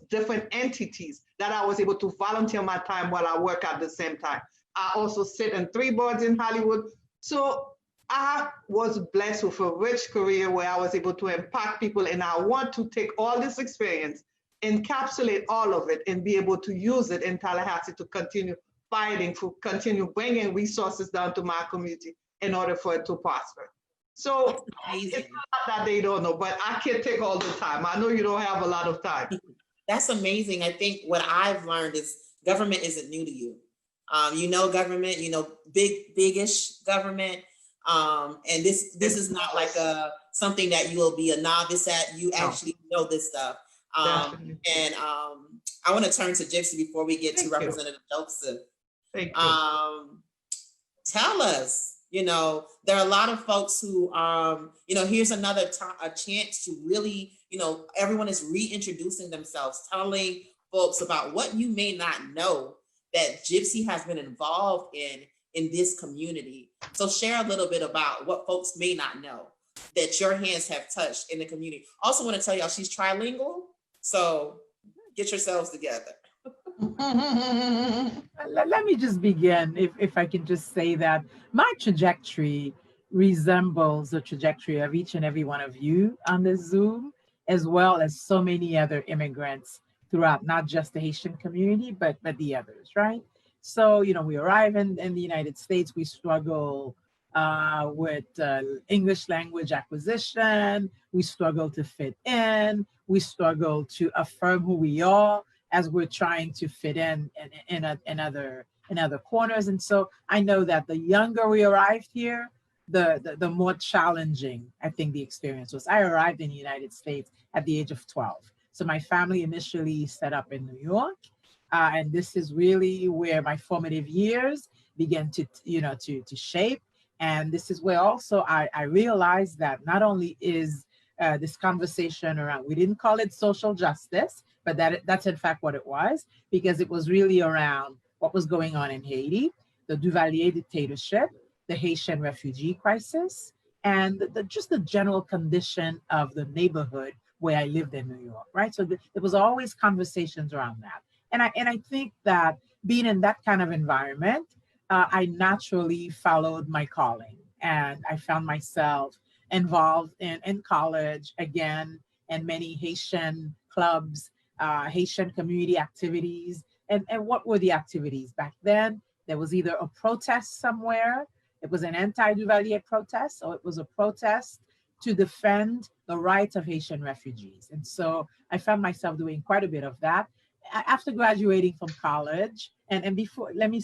different entities that I was able to volunteer my time while I work at the same time. I also sit on 3 boards in Hollywood. So I was blessed with a rich career where I was able to impact people, and I want to take all this experience, encapsulate all of it, and be able to use it in Tallahassee to continue fighting, to continue bringing resources down to my community in order for it to prosper. So it's not that they don't know, but I can't take all the time. I know you don't have a lot of time. That's amazing. I think what I've learned is government isn't new to you. You know government, you know, big-ish government. And this is not like something that you will be a novice at. You actually know this stuff. And I want to turn to Gypsy before we get to Representative Joseph. Thank you. Tell us, you know, there are a lot of folks who, you know, here's another a chance to really, you know, everyone is reintroducing themselves, telling folks about what you may not know that Gypsy has been involved in this community. So share a little bit about what folks may not know that your hands have touched in the community. Also want to tell y'all she's trilingual, so get yourselves together. Let me just begin, if I can just say that my trajectory resembles the trajectory of each and every one of you on this Zoom, as well as so many other immigrants throughout not just the Haitian community, but the others, right? So, you know, we arrive in the United States, we struggle with English language acquisition, we struggle to fit in, we struggle to affirm who we are as we're trying to fit in other corners. And so I know that the younger we arrived here, the more challenging I think the experience was. I arrived in the United States at the age of 12. So my family initially set up in New York. And this is really where my formative years began to shape. And this is where also I realized that not only is this conversation around, we didn't call it social justice, but that's in fact what it was, because it was really around what was going on in Haiti, the Duvalier dictatorship, the Haitian refugee crisis, and just the general condition of the neighborhood where I lived in New York, right? So there was always conversations around that. And I think that being in that kind of environment, I naturally followed my calling, and I found myself involved in college again, and many Haitian clubs, Haitian community activities. And what were the activities back then? There was either a protest somewhere, It was an anti-Duvalier protest, or it was a protest to defend the rights of Haitian refugees. And so I found myself doing quite a bit of that. After graduating from college, and before, let me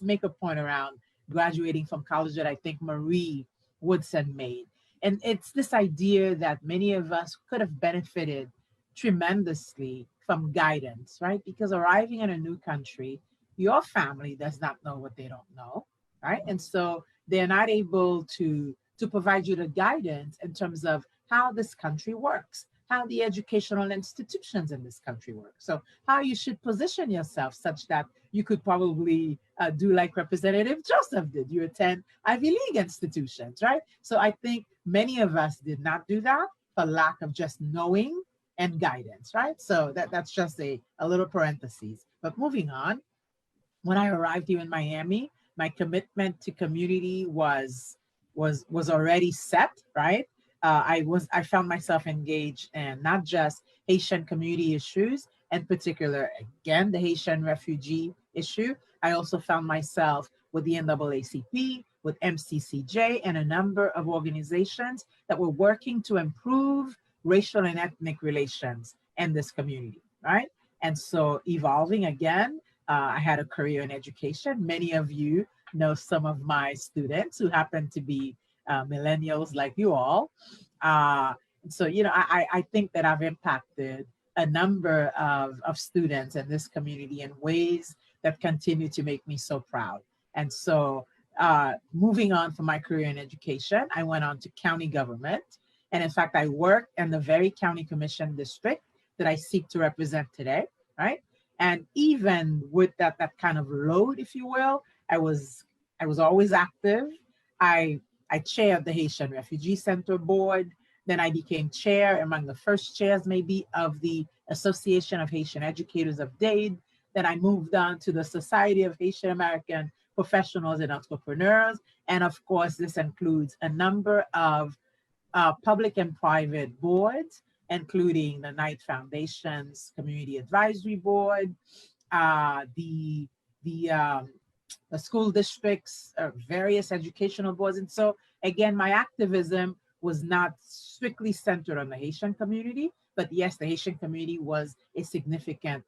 make a point around graduating from college that I think Marie Woodson made. And it's this idea that many of us could have benefited tremendously from guidance, right? Because arriving in a new country, your family does not know what they don't know, right? And so they're not able to provide you the guidance in terms of how this country works, how the educational institutions in this country work. So how you should position yourself such that you could probably do like Representative Joseph did. You attend Ivy League institutions, right? So I think many of us did not do that for lack of just knowing and guidance, right? So that's just a little parenthesis. But moving on, when I arrived here in Miami, my commitment to community was already set, right? I found myself engaged in not just Haitian community issues, in particular, again, the Haitian refugee issue. I also found myself with the NAACP, with MCCJ, and a number of organizations that were working to improve racial and ethnic relations in this community, right? And so evolving again, I had a career in education. Many of you know some of my students who happen to be millennials like you all. So, you know, I think that I've impacted a number of students in this community in ways that continue to make me so proud. And so moving on from my career in education, I went on to county government. And in fact, I worked in the very county commission district that I seek to represent today, right? And even with that kind of load, if you will, I was always active. I chaired the Haitian Refugee Center Board. Then I became chair, among the first chairs maybe, of the Association of Haitian Educators of Dade. Then I moved on to the Society of Haitian American Professionals and Entrepreneurs. And of course, this includes a number of public and private boards, including the Knight Foundation's Community Advisory Board, the school districts, various educational boards. And so again, my activism was not strictly centered on the Haitian community, but yes, the Haitian community was a significant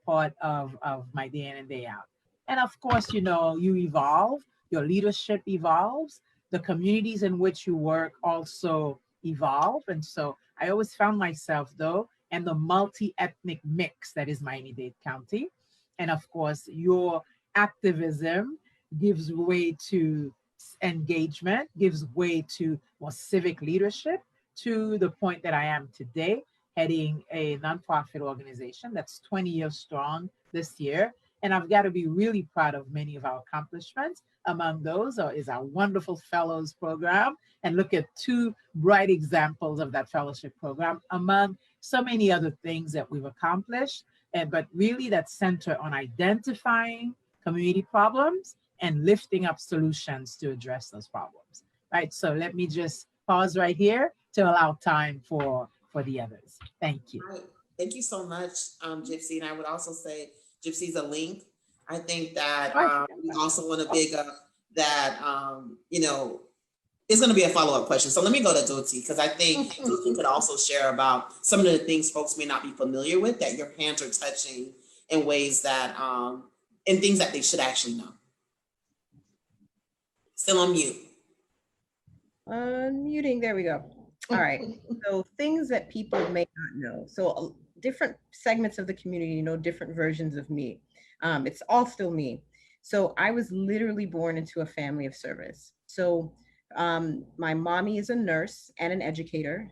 part of my day in and day out. And of course, you know, you evolve, your leadership evolves, the communities in which you work also evolve. And so I always found myself, though, in the multi-ethnic mix that is Miami-Dade County. And of course, your activism gives way to engagement, gives way to more civic leadership, to the point that I am today, heading a nonprofit organization that's 20 years strong this year. And I've got to be really proud of many of our accomplishments. Among those is our wonderful fellows program. And look at two bright examples of that fellowship program, among so many other things that we've accomplished. But really that center on identifying community problems and lifting up solutions to address those problems, right? So let me just pause right here to allow time for the others. Thank you. Right. Thank you so much, Gypsy. And I would also say Gypsy's a link. I think that we also want to big up that, you know, it's going to be a follow-up question. So let me go to Doti, because I think Doti could also share about some of the things folks may not be familiar with that your hands are touching in ways that, and things that they should actually know. Still on mute. Unmuting, there we go. All right, so things that people may not know. So different segments of the community know different versions of me. It's all still me. So I was literally born into a family of service. So my mommy is a nurse and an educator.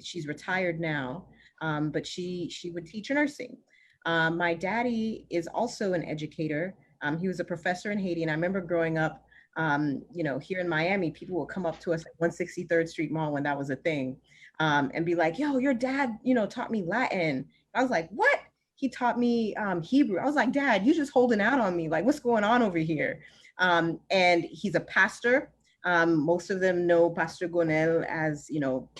She's retired now, but she would teach nursing. My daddy is also an educator. He was a professor in Haiti, and I remember growing up, you know, here in Miami, people would come up to us at 163rd Street Mall when that was a thing, and be like, yo, your dad, you know, taught me Latin. I was like, what? He taught me Hebrew. I was like, Dad, you just holding out on me. Like, what's going on over here? And he's a pastor. Most of them know Pastor Gonel as, you know,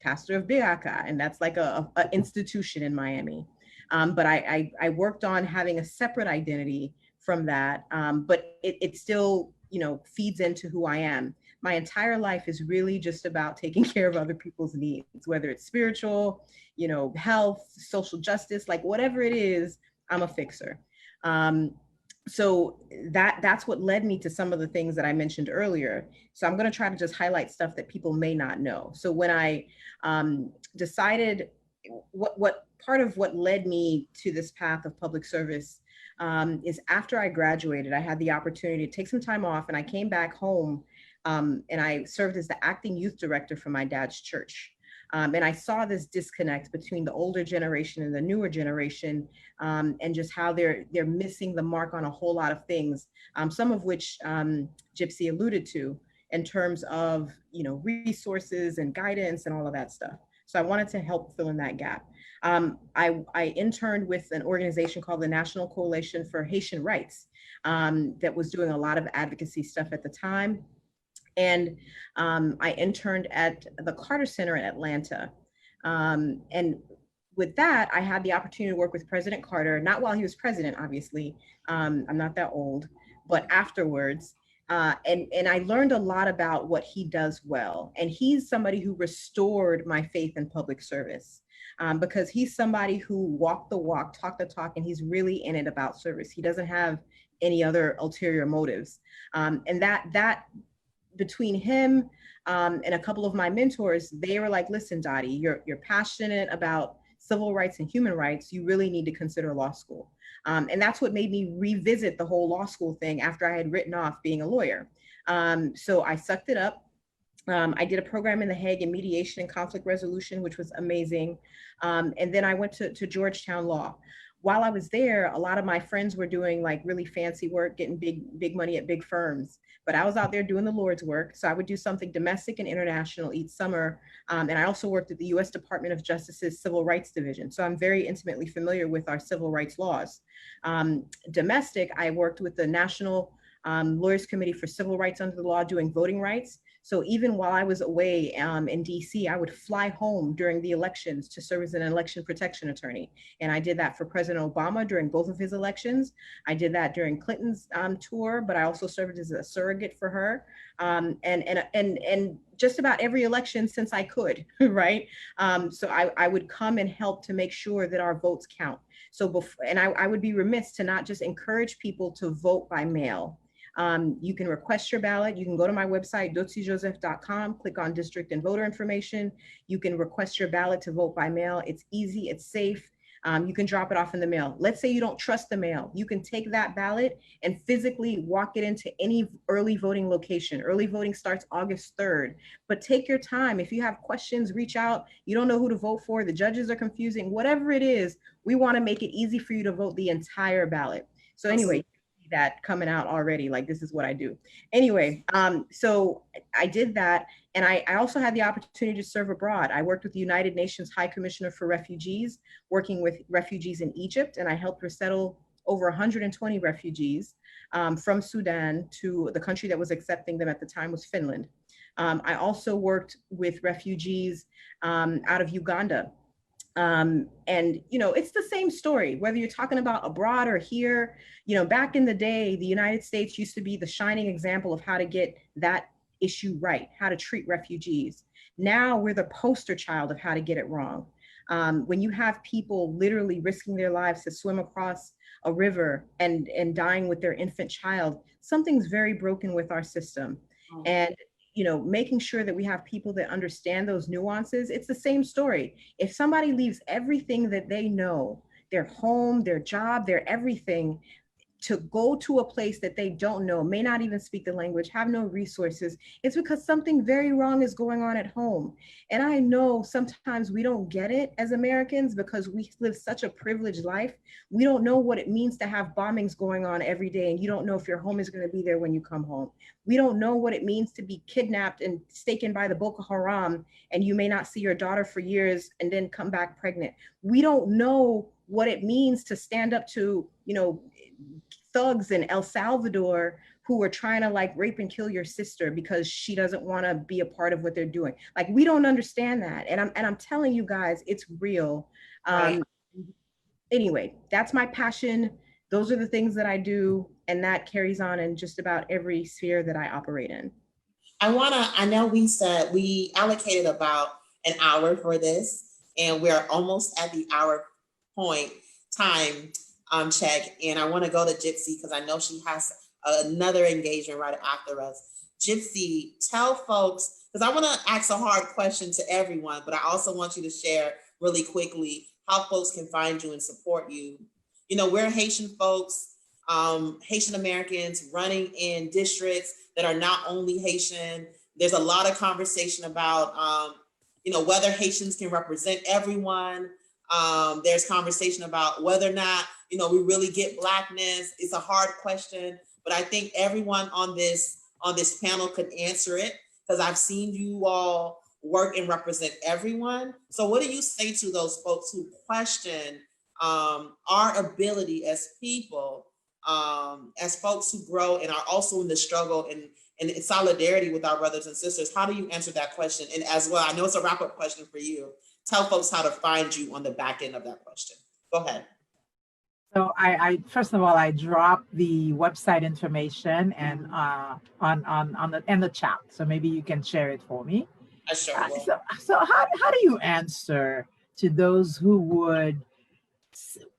pastor of Biraka, and that's like a institution in Miami. But I worked on having a separate identity from that, but it still feeds into who I am. My entire life is really just about taking care of other people's needs, whether it's spiritual, health, social justice, like whatever it is, I'm a fixer. So that's what led me to some of the things that I mentioned earlier. So I'm going to try to just highlight stuff that people may not know. So when I decided what part of what led me to this path of public service is after I graduated, I had the opportunity to take some time off, and I came back home and I served as the acting youth director for my dad's church. And I saw this disconnect between the older generation and the newer generation, and just how they're missing the mark on a whole lot of things, some of which Gypsy alluded to in terms of resources and guidance and all of that stuff. So I wanted to help fill in that gap. I interned with an organization called the National Coalition for Haitian Rights that was doing a lot of advocacy stuff at the time. And I interned at the Carter Center in Atlanta. And with that, I had the opportunity to work with President Carter, not while he was president, obviously. I'm not that old, but afterwards. And I learned a lot about what he does well. And he's somebody who restored my faith in public service, because he's somebody who walked the walk, talked the talk, and he's really in it about service. He doesn't have any other ulterior motives. And that between him and a couple of my mentors, they were like, listen, Dottie, you're passionate about civil rights and human rights. You really need to consider law school. And that's what made me revisit the whole law school thing after I had written off being a lawyer. So I sucked it up. I did a program in The Hague in mediation and conflict resolution, which was amazing. And then I went to Georgetown Law. While I was there, a lot of my friends were doing like really fancy work, getting big money at big firms. But I was out there doing the Lord's work. So I would do something domestic and international each summer. And I also worked at the US Department of Justice's Civil Rights Division. So I'm very intimately familiar with our civil rights laws. Domestic, I worked with the National Lawyers Committee for Civil Rights Under the Law doing voting rights. So even while I was away in DC, I would fly home during the elections to serve as an election protection attorney. And I did that for President Obama during both of his elections. I did that during Clinton's tour, but I also served as a surrogate for her. And just about every election since I could, right? So I would come and help to make sure that our votes count. So I would be remiss to not just encourage people to vote by mail. You can request your ballot. You can go to my website, dotsiejoseph.com, click on district and voter information. You can request your ballot to vote by mail. It's easy, it's safe. You can drop it off in the mail. Let's say you don't trust the mail. You can take that ballot and physically walk it into any early voting location. Early voting starts August 3rd, but take your time. If you have questions, reach out. You don't know who to vote for, the judges are confusing, whatever it is, we wanna make it easy for you to vote the entire ballot. So anyway, that coming out already, like this is what I do. Anyway, so I did that. And I also had the opportunity to serve abroad. I worked with the United Nations High Commissioner for Refugees, working with refugees in Egypt. And I helped resettle over 120 refugees from Sudan to the country that was accepting them at the time was Finland. I also worked with refugees out of Uganda. And, it's the same story, whether you're talking about abroad or here. Back in the day, the United States used to be the shining example of how to get that issue right, how to treat refugees. Now we're the poster child of how to get it wrong. When you have people literally risking their lives to swim across a river and dying with their infant child, something's very broken with our system. And making sure that we have people that understand those nuances. It's the same story. If somebody leaves everything that they know, their home, their job, their everything, to go to a place that they don't know, may not even speak the language, have no resources, it's because something very wrong is going on at home. And I know sometimes we don't get it as Americans because we live such a privileged life. We don't know what it means to have bombings going on every day, and you don't know if your home is going to be there when you come home. We don't know what it means to be kidnapped and taken by the Boko Haram, and you may not see your daughter for years and then come back pregnant. We don't know what it means to stand up to, thugs in El Salvador who are trying to rape and kill your sister because she doesn't want to be a part of what they're doing. We don't understand that. And I'm telling you guys, it's real. Right. Anyway, that's my passion. Those are the things that I do. And that carries on in just about every sphere that I operate in. I know we said we allocated about an hour for this, and we're almost at the hour point time check. And I want to go to Gypsy because I know she has another engagement right after us. Gypsy, tell folks, because I want to ask a hard question to everyone, but I also want you to share really quickly how folks can find you and support you. You know, we're Haitian folks, Haitian Americans running in districts that are not only Haitian. There's a lot of conversation about, you know, whether Haitians can represent everyone. There's conversation about whether or not, you know, we really get Blackness. It's a hard question, but I think everyone on this panel could answer it because I've seen you all work and represent everyone. So what do you say to those folks who question our ability as people, as folks who grow and are also in the struggle and in solidarity with our brothers and sisters? How do you answer that question? And as well, I know it's a wrap-up question for you. Tell folks how to find you on the back end of that question. Go ahead. So I first of all, I dropped the website information and on the chat. So maybe you can share it for me. I sure will. So how do you answer to those who would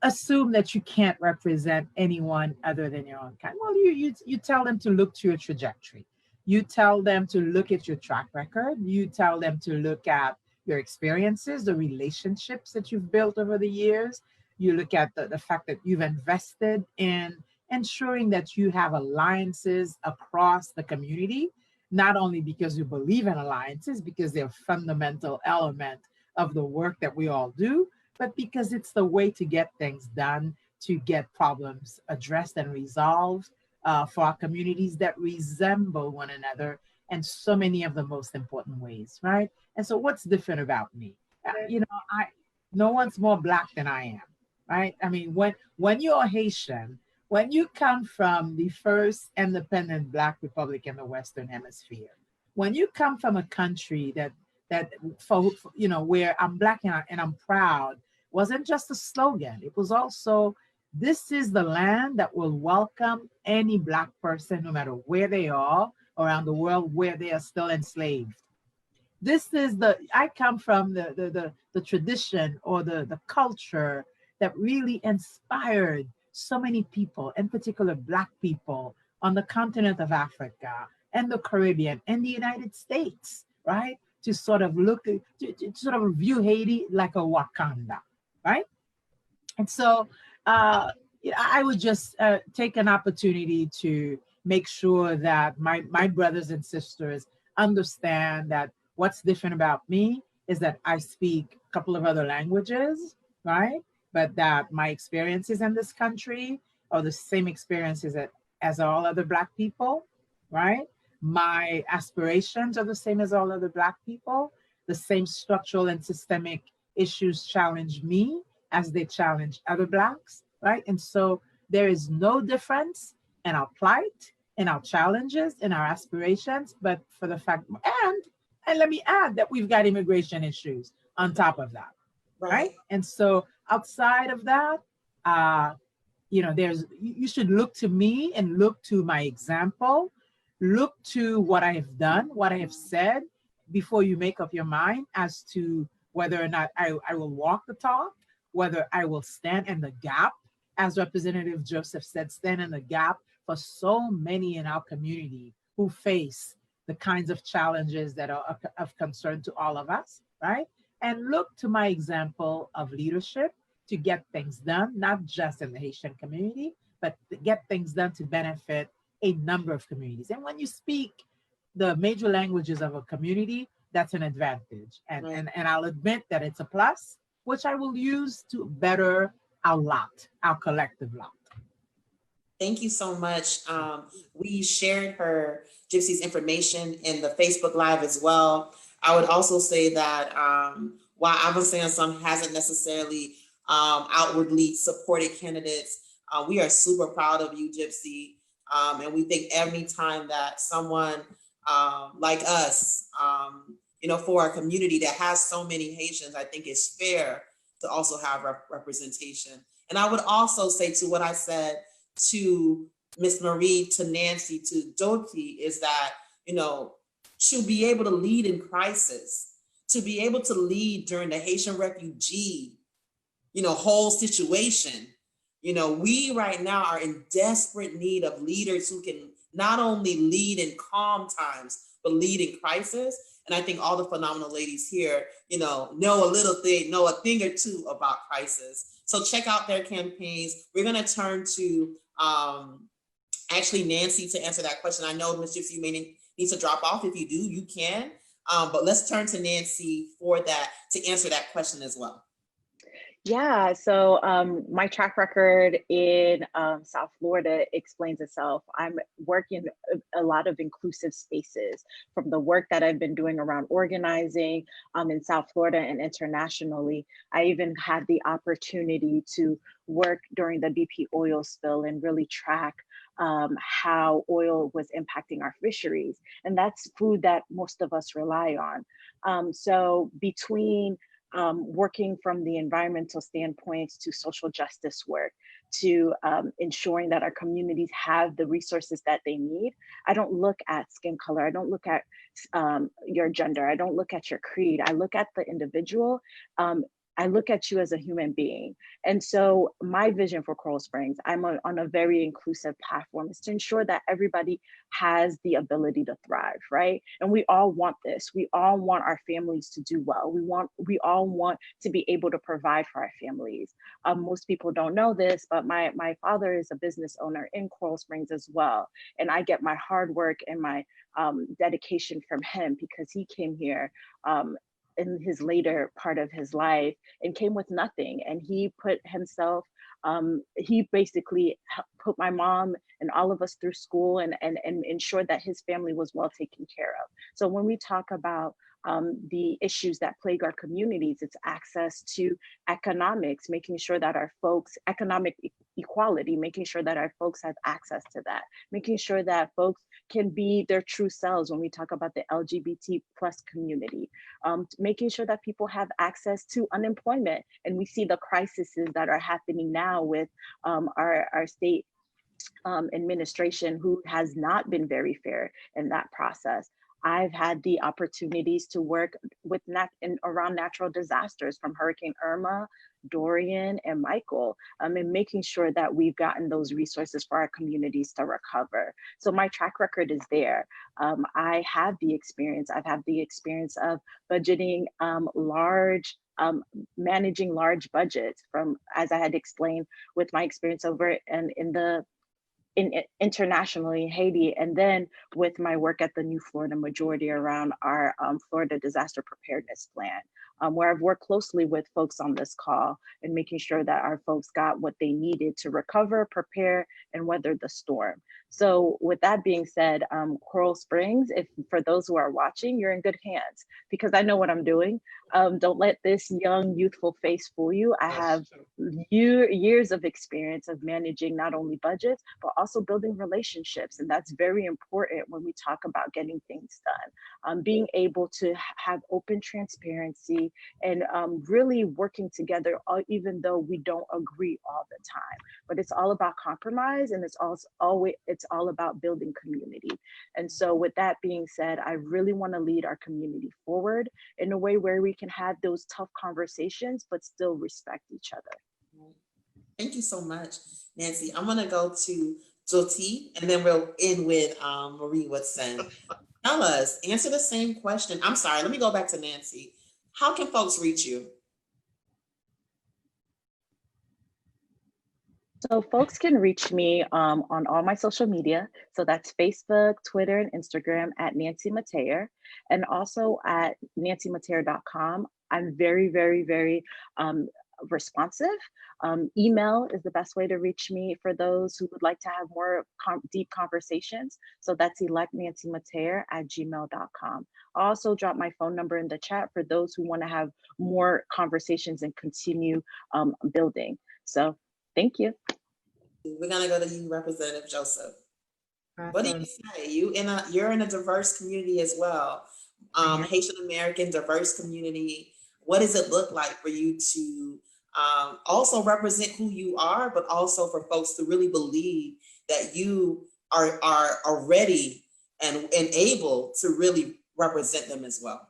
assume that you can't represent anyone other than your own kind? Well, you tell them to look to your trajectory. You tell them to look at your track record. You tell them to look at your experiences, the relationships that you've built over the years. You look at the fact that you've invested in ensuring that you have alliances across the community, not only because you believe in alliances, because they're a fundamental element of the work that we all do, but because it's the way to get things done, to get problems addressed and resolved for our communities that resemble one another in so many of the most important ways, right? And so what's different about me? You know, no one's more Black than I am, right? I mean, when you're Haitian, when you come from the first independent Black republic in the Western Hemisphere, when you come from a country that for you know, where I'm Black and I'm proud, wasn't just a slogan. It was also, this is the land that will welcome any Black person, no matter where they are around the world, where they are still enslaved. This is I come from the tradition or the culture that really inspired so many people, in particular Black people on the continent of Africa and the Caribbean and the United States, right? To sort of to sort of view Haiti like a Wakanda, right? And so I would just take an opportunity to make sure that my brothers and sisters understand that what's different about me is that I speak a couple of other languages, right? But that my experiences in this country are the same experiences as all other Black people, right? My aspirations are the same as all other Black people. The same structural and systemic issues challenge me as they challenge other Blacks, right? And so there is no difference in our plight, in our challenges, in our aspirations, but for the fact, and let me add that we've got immigration issues on top of that, right? And so outside of that, you know, you should look to me and look to my example, look to what I have done, what I have said, before you make up your mind as to whether or not I will walk the talk, whether I will stand in the gap, as Representative Joseph said, stand in the gap for so many in our community who face the kinds of challenges that are of concern to all of us, right? And look to my example of leadership to get things done, not just in the Haitian community, but to get things done to benefit a number of communities. And when you speak the major languages of a community, that's an advantage. And I'll admit that it's a plus, which I will use to better our lot, our collective lot. Thank you so much. We shared Gypsy's information in the Facebook Live as well. I would also say that while Avancé Ensemble hasn't necessarily outwardly supported candidates, we are super proud of you, Gypsy. And we think every time that someone like us, you know, for a community that has so many Haitians, I think it's fair to also have representation. And I would also say to what I said to Miss Marie to Nancy to Doti is that, you know, to be able to lead in crisis, to be able to lead during the Haitian refugee, you know, whole situation. You know, we right now are in desperate need of leaders who can not only lead in calm times, but lead in crisis. And I think all the phenomenal ladies here, you know a thing or two about crisis. So check out their campaigns. We're going to turn to actually Nancy to answer that question. I know Ms. Gypsy, you may need to drop off. If you do, you can. But let's turn to Nancy for that to answer that question as well. Yeah, so my track record in South Florida explains itself. I'm working a lot of inclusive spaces, from the work that I've been doing around organizing in South Florida and internationally. I even had the opportunity to work during the BP oil spill and really track how oil was impacting our fisheries. And that's food that most of us rely on. So between working from the environmental standpoints to social justice work, to ensuring that our communities have the resources that they need. I don't look at skin color. I don't look at your gender. I don't look at your creed. I look at the individual. I look at you as a human being. And so my vision for Coral Springs, I'm on a very inclusive platform, is to ensure that everybody has the ability to thrive, right? And we all want this. We all want our families to do well. We all want to be able to provide for our families. Most people don't know this, but my father is a business owner in Coral Springs as well. And I get my hard work and my dedication from him, because he came here in his later part of his life and came with nothing. And he put himself, he basically put my mom and all of us through school and ensured that his family was well taken care of. So when we talk about the issues that plague our communities, it's access to economics, making sure that our folks, economic equality, making sure that our folks have access to that, making sure that folks can be their true selves when we talk about the LGBT plus community, making sure that people have access to unemployment. And we see the crises that are happening now with our state administration, who has not been very fair in that process. I've had the opportunities to work with around natural disasters, from Hurricane Irma, Dorian, and Michael, and making sure that we've gotten those resources for our communities to recover. So my track record is there. I have the experience. I've had the experience of budgeting managing large budgets, from, as I had explained, with my experience over internationally in Haiti, and then with my work at the New Florida Majority around our Florida Disaster Preparedness Plan, where I've worked closely with folks on this call and making sure that our folks got what they needed to recover, prepare, and weather the storm. So with that being said, Coral Springs, if for those who are watching, you're in good hands, because I know what I'm doing. Don't let this young, youthful face fool you. I have years of experience of managing not only budgets, but also building relationships. And that's very important when we talk about getting things done. Being able to have open transparency and really working together, even though we don't agree all the time. But it's all about compromise, and it's all about building community. And so with that being said, I really want to lead our community forward in a way where we can have those tough conversations, but still respect each other. Thank you so much, Nancy. I'm gonna go to Joti, and then we'll end with Marie Woodson. Tell us, answer the same question. I'm sorry, let me go back to Nancy. How can folks reach you? So folks can reach me on all my social media. So that's Facebook, Twitter, and Instagram at Nancy Mateer, and also at nancymateer.com. I'm very, very, very responsive. Email is the best way to reach me for those who would like to have more deep conversations. So that's electnancymateer@gmail.com. I'll also drop my phone number in the chat for those who want to have more conversations and continue building. So thank you. We're gonna go to you, Representative Joseph. Awesome. What do you say? You're in a diverse community as well, Haitian American diverse community. What does it look like for you to also represent who you are, but also for folks to really believe that you are ready and able to really represent them as well?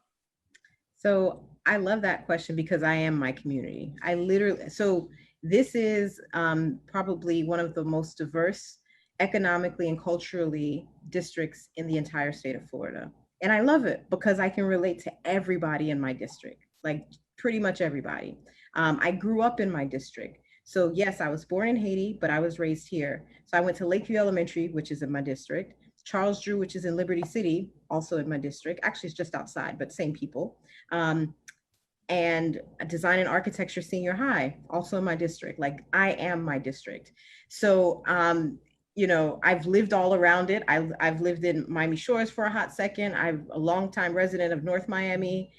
So I love that question because I am my community. I literally, so this is probably one of the most diverse economically and culturally districts in the entire state of Florida. And I love it because I can relate to everybody in my district, like pretty much everybody. I grew up in my district. So yes, I was born in Haiti, but I was raised here. So I went to Lakeview Elementary, which is in my district, Charles Drew, which is in Liberty City, also in my district. Actually, it's just outside, but same people. And Design and Architecture Senior High, also in my district. Like, I am my district. So, you know, I've lived all around it. I've lived in Miami Shores for a hot second. I'm a longtime resident of North Miami,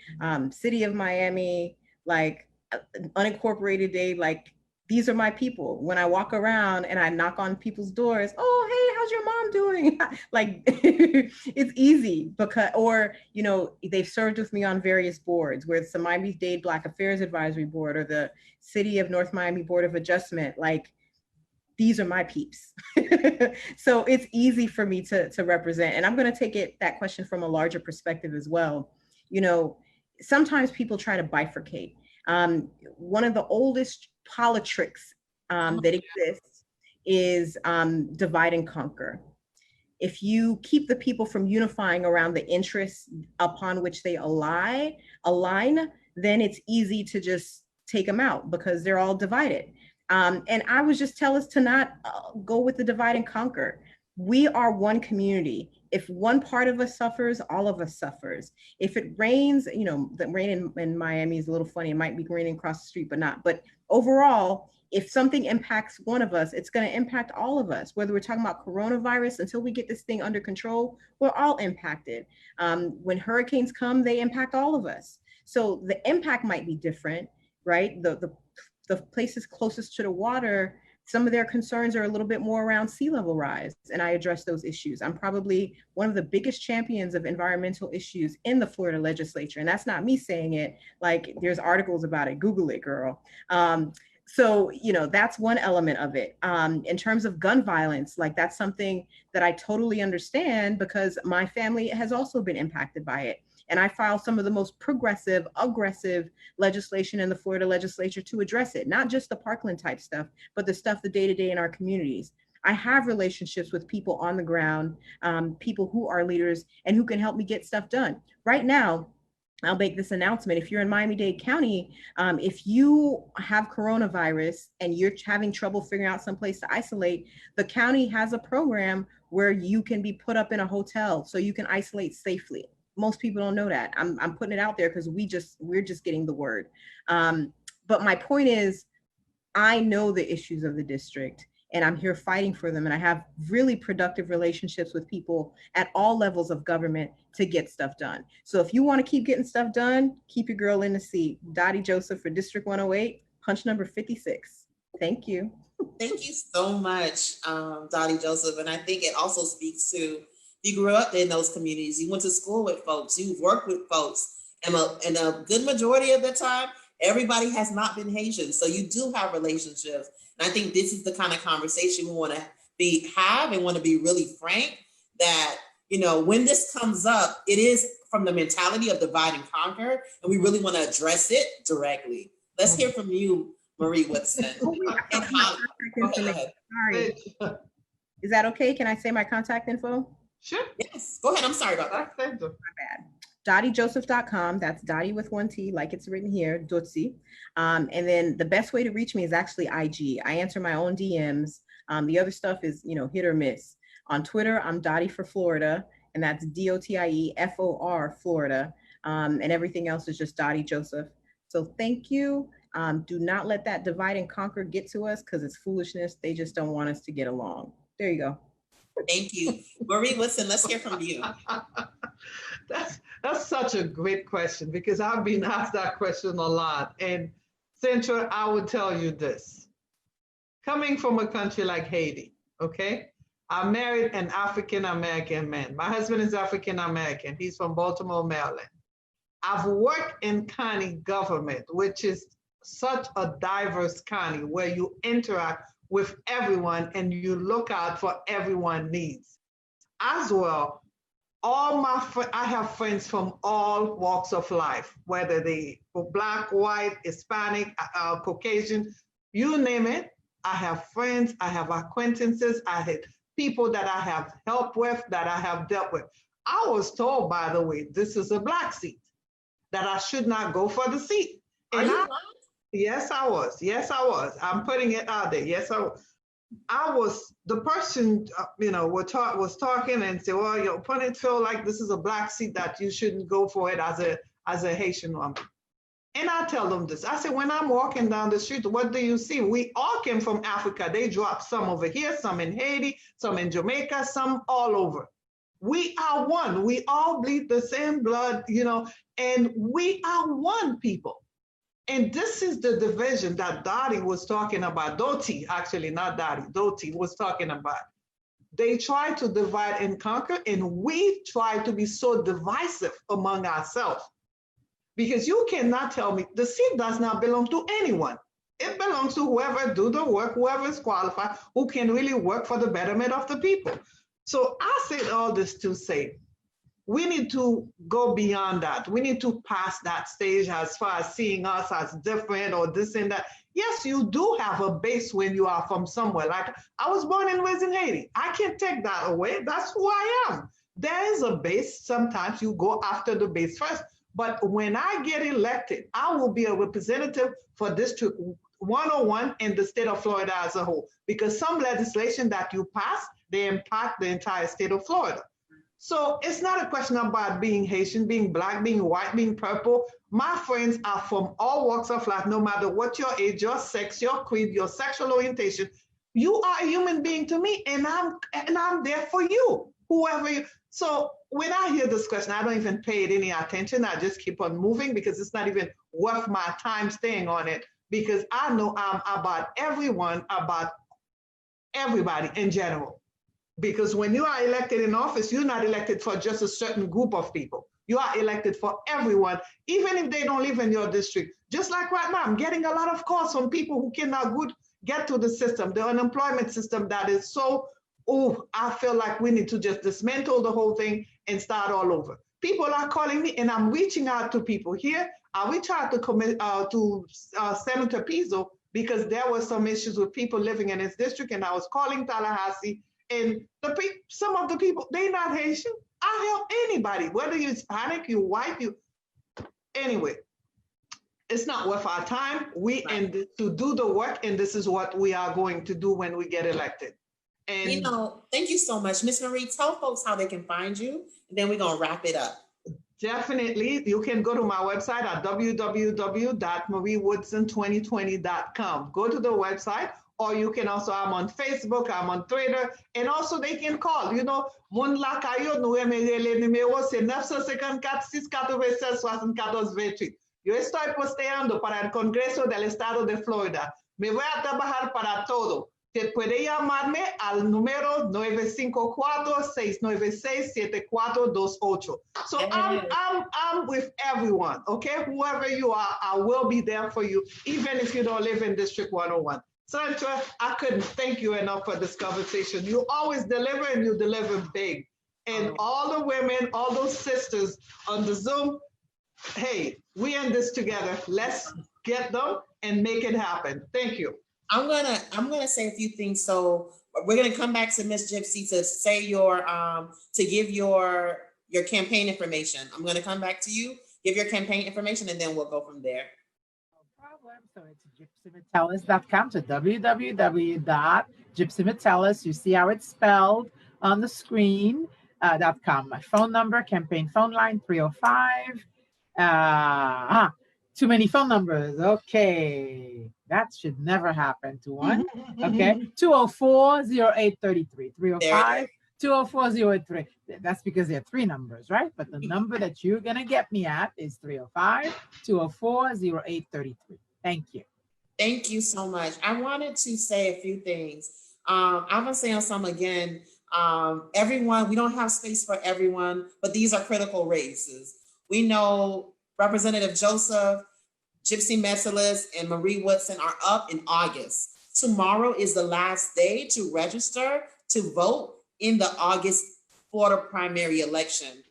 city of Miami, like unincorporated day, like these are my people. When I walk around and I knock on people's doors, oh, hey, how's your mom doing? Like, it's easy because, or, you know, they've served with me on various boards, where it's the Miami-Dade Black Affairs Advisory Board or the City of North Miami Board of Adjustment. Like, these are my peeps. So it's easy for me to represent. And I'm going to take that question from a larger perspective as well. You know, sometimes people try to bifurcate. One of the oldest politricks that exists is divide and conquer. If you keep the people from unifying around the interests upon which they align, then it's easy to just take them out because they're all divided. And I would just tell us to not go with the divide and conquer. We are one community. If one part of us suffers, all of us suffers. If it rains, you know, the rain in Miami is a little funny. It might be raining across the street, but not. But overall, if something impacts one of us, it's going to impact all of us. Whether we're talking about coronavirus, until we get this thing under control, we're all impacted. When hurricanes come, they impact all of us. So the impact might be different, right? The places closest to the water, some of their concerns are a little bit more around sea level rise, and I address those issues. I'm probably one of the biggest champions of environmental issues in the Florida legislature, and that's not me saying it. Like, there's articles about it. Google it, girl. So, you know, that's one element of it. In terms of gun violence, like, that's something that I totally understand because my family has also been impacted by it. And I filed some of the most progressive, aggressive legislation in the Florida legislature to address it, not just the Parkland type stuff, but the stuff the day-to-day in our communities. I have relationships with people on the ground, people who are leaders and who can help me get stuff done. Right now, I'll make this announcement. If you're in Miami-Dade County, if you have coronavirus and you're having trouble figuring out some place to isolate, the county has a program where you can be put up in a hotel so you can isolate safely. Most people don't know that. I'm putting it out there because we're just getting the word. But my point is, I know the issues of the district and I'm here fighting for them. And I have really productive relationships with people at all levels of government to get stuff done. So if you want to keep getting stuff done, keep your girl in the seat. Dottie Joseph for District 108, punch number 56. Thank you. Thank you so much, Dottie Joseph. And I think it also speaks to, you grew up in those communities, you went to school with folks, you've worked with folks, and a good majority of the time, everybody has not been Haitian. So you do have relationships. And I think this is the kind of conversation we want to have and want to be really frank that, you know, when this comes up, it is from the mentality of divide and conquer, and we really want to address it directly. Let's hear from you, Marie Woodson. Sorry. Is that okay? Can I say my contact info? Sure. Yes, go ahead. I'm sorry about that. My bad. DottieJoseph.com. That's Dottie with one T, like it's written here, Dotsie. And then the best way to reach me is actually IG. I answer my own DMs. The other stuff is, you know, hit or miss. On Twitter, I'm Dottie for Florida, and that's DOTIEFOR Florida. And everything else is just Dottie Joseph. So thank you. Do not let that divide and conquer get to us because it's foolishness. They just don't want us to get along. There you go. Thank you. Marie, listen, let's hear from you. That's such a great question because I've been asked that question a lot. And Central, I would tell you this. Coming from a country like Haiti, okay? I married an African-American man. My husband is African-American. He's from Baltimore, Maryland. I've worked in county government, which is such a diverse county where you interact with everyone and you look out for everyone's needs. As well, I have friends from all walks of life, whether they are Black, white, Hispanic, Caucasian, you name it. I have friends, I have acquaintances, I have people that I have helped with, that I have dealt with. I was told, by the way, this is a Black seat, that I should not go for the seat. And yes, I was. Yes, I was. I'm putting it out there. Yes, I was the person, was talking and said, well, your opponent feel like this is a Black seat, that you shouldn't go for it as a Haitian woman. And I tell them this. I said, when I'm walking down the street, what do you see? We all came from Africa. They dropped some over here, some in Haiti, some in Jamaica, some all over. We are one. We all bleed the same blood, and we are one people. And this is the division that Dottie was talking about. Dottie, actually, not Dottie. Dottie was talking about. They try to divide and conquer, and we try to be so divisive among ourselves. Because you cannot tell me, the seat does not belong to anyone. It belongs to whoever do the work, whoever is qualified, who can really work for the betterment of the people. So I said all this to say, we need to go beyond that. We need to pass that stage as far as seeing us as different or this and that. Yes, you do have a base when you are from somewhere. Like, I was born and raised in Haiti. I can't take that away. That's who I am. There is a base. Sometimes you go after the base first. But when I get elected, I will be a representative for District 101 in the state of Florida as a whole, because some legislation that you pass, they impact the entire state of Florida. So it's not a question about being Haitian, being Black, being white, being purple. My friends are from all walks of life, no matter what your age, your sex, your creed, your sexual orientation. You are a human being to me, and I'm there for you, whoever you. So when I hear this question, I don't even pay it any attention. I just keep on moving, because it's not even worth my time staying on it, because I know I'm about everyone, about everybody in general. Because when you are elected in office, you're not elected for just a certain group of people. You are elected for everyone, even if they don't live in your district. Just like right now, I'm getting a lot of calls from people who cannot get to the system, the unemployment system that is so, I feel like we need to just dismantle the whole thing and start all over. People are calling me, and I'm reaching out to people here. I reached out to Senator Pizzo, because there were some issues with people living in his district, and I was calling Tallahassee, and some of the people, they're not Haitian. I help anybody, whether you're Hispanic, you're white, anyway. It's not worth our time. We end to do the work, and this is what we are going to do when we get elected. And thank you so much. Ms. Marie, tell folks how they can find you, and then we're gonna wrap it up. Definitely. You can go to my website at www.mariewoodson2020.com. Go to the website, or you can also, I'm on Facebook, I'm on Twitter, and also they can call. Moun la kayo nou emerele numéro c'est 954-696-7428. Yo estoy posteando para el Congreso del Estado de Florida. Me voy a trabajar para todo. Te puede llamarme al número 954-696-7428. So I'm with everyone, okay? Whoever you are, I will be there for you, even if you don't live in District 101. Sandra, I couldn't thank you enough for this conversation. You always deliver, and you deliver big. And all the women, all those sisters on the Zoom, hey, we in this together. Let's get them and make it happen. Thank you. I'm gonna say a few things. So we're gonna come back to Miss Gypsy to say to give your campaign information. I'm gonna come back to you, give your campaign information, and then we'll go from there. No problem. So it's gypsymetellus.com to www.gypsymetellus. You see how it's spelled on the screen. .com. My phone number, campaign phone line 305. Too many phone numbers. Okay. That should never happen to one. Okay. 204-0833. 305-204-0833. That's because there are three numbers, right? But the number that you're going to get me at is 305-204-0833. Thank you. Thank you so much. I wanted to say a few things. I'm going to say on some again. Everyone, we don't have space for everyone, but these are critical races. We know Representative Joseph, Gypsy Metellus, and Marie Woodson are up in August. tomorrow is the last day to register to vote in the August Florida primary election.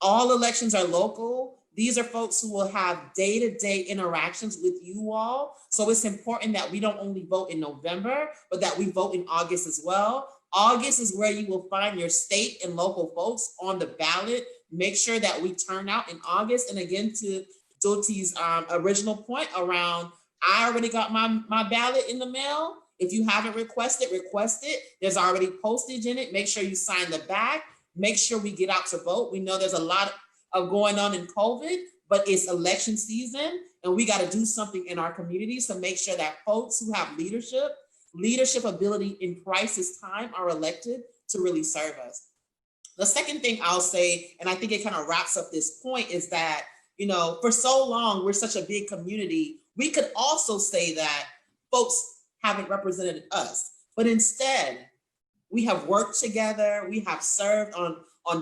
All elections are local. These are folks who will have day-to-day interactions with you all. So it's important that we don't only vote in November, but that we vote in August as well. August is where you will find your state and local folks on the ballot. Make sure that we turn out in August. And again, to Doti's original point around, I already got my ballot in the mail. If you haven't requested, request it. There's already postage in it. Make sure you sign the back. Make sure we get out to vote. We know there's a lot of going on in COVID, but it's election season and we got to do something in our communities to make sure that folks who have leadership ability in crisis time are elected to really serve us. The second thing I'll say, and I think it kind of wraps up this point, is that, you know, for so long, we're such a big community. We could also say that folks haven't represented us, but instead we have worked together. We have served on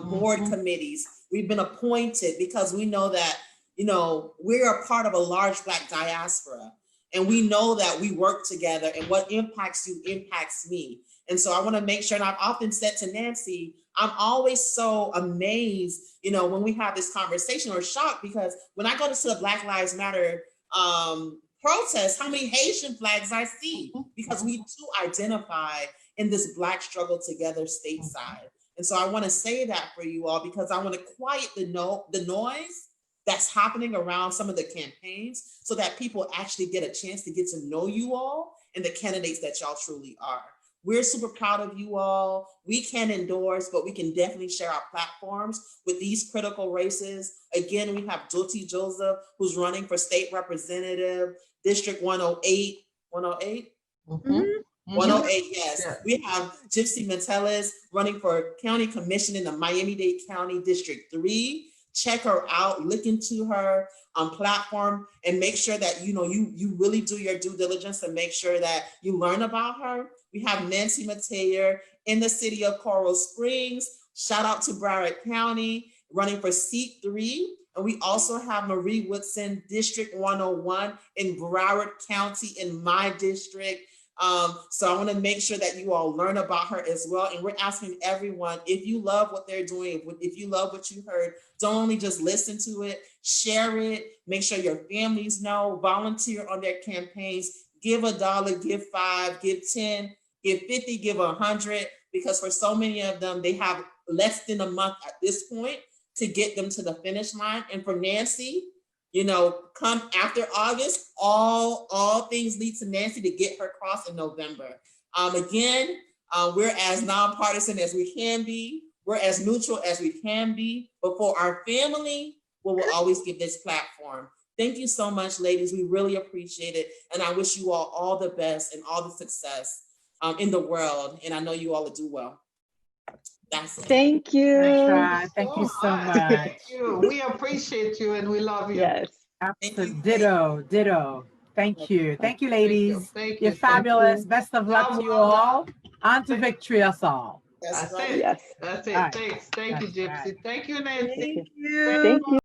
board committees. We've been appointed because we know that, you know, we're a part of a large Black diaspora. And we know that we work together and what impacts you impacts me. And so I want to make sure, and I've often said to Nancy, I'm always so amazed, you know, when we have this conversation or shocked, because when I go to the Black Lives Matter protest, how many Haitian flags I see, because we too identify in this Black struggle together stateside. And so I want to say that for you all, because I want to quiet the noise that's happening around some of the campaigns so that people actually get a chance to get to know you all and the candidates that y'all truly are. We're super proud of you all. We can't endorse, but we can definitely share our platforms with these critical races. Again, we have Doti Joseph, who's running for state representative, District 108. 108? 108, yes. Yeah. We have Gypsy Metellus running for county commission in the Miami-Dade County District 3. Check her out, look into her platform, and make sure that, you know, you really do your due diligence and make sure that you learn about her. We have Nancy Mateer in the city of Coral Springs. Shout out to Broward County, running for seat 3. And we also have Marie Woodson, District 101 in Broward County in my district. So I want to make sure that you all learn about her as well. And we're asking everyone, if you love what they're doing, if you love what you heard, don't only just listen to it, share it, make sure your families know, volunteer on their campaigns, give $1, give $5, give 10, give 50, give 100, because for so many of them, they have less than a month at this point to get them to the finish line. And for Nancy, you know, come after August, all things lead to Nancy to get her cross in November. Again, we're as nonpartisan as we can be. We're as neutral as we can be. But for our family, we will always give this platform. Thank you so much, ladies. We really appreciate it. And I wish you all the best and all the success in the world. And I know you all will do well. That's it. Thank you. Thank you so much. Thank you. We appreciate you and we love you. Yes. Ditto. Thank you. Thank you, ladies. Thank you. You're fabulous. Best of luck to you all. On to victory, us all. That's right. it. Yes. That's it. Right. Thanks. Thank you, Gypsy. Right. Thank you, Nancy. Thank you. Thank you.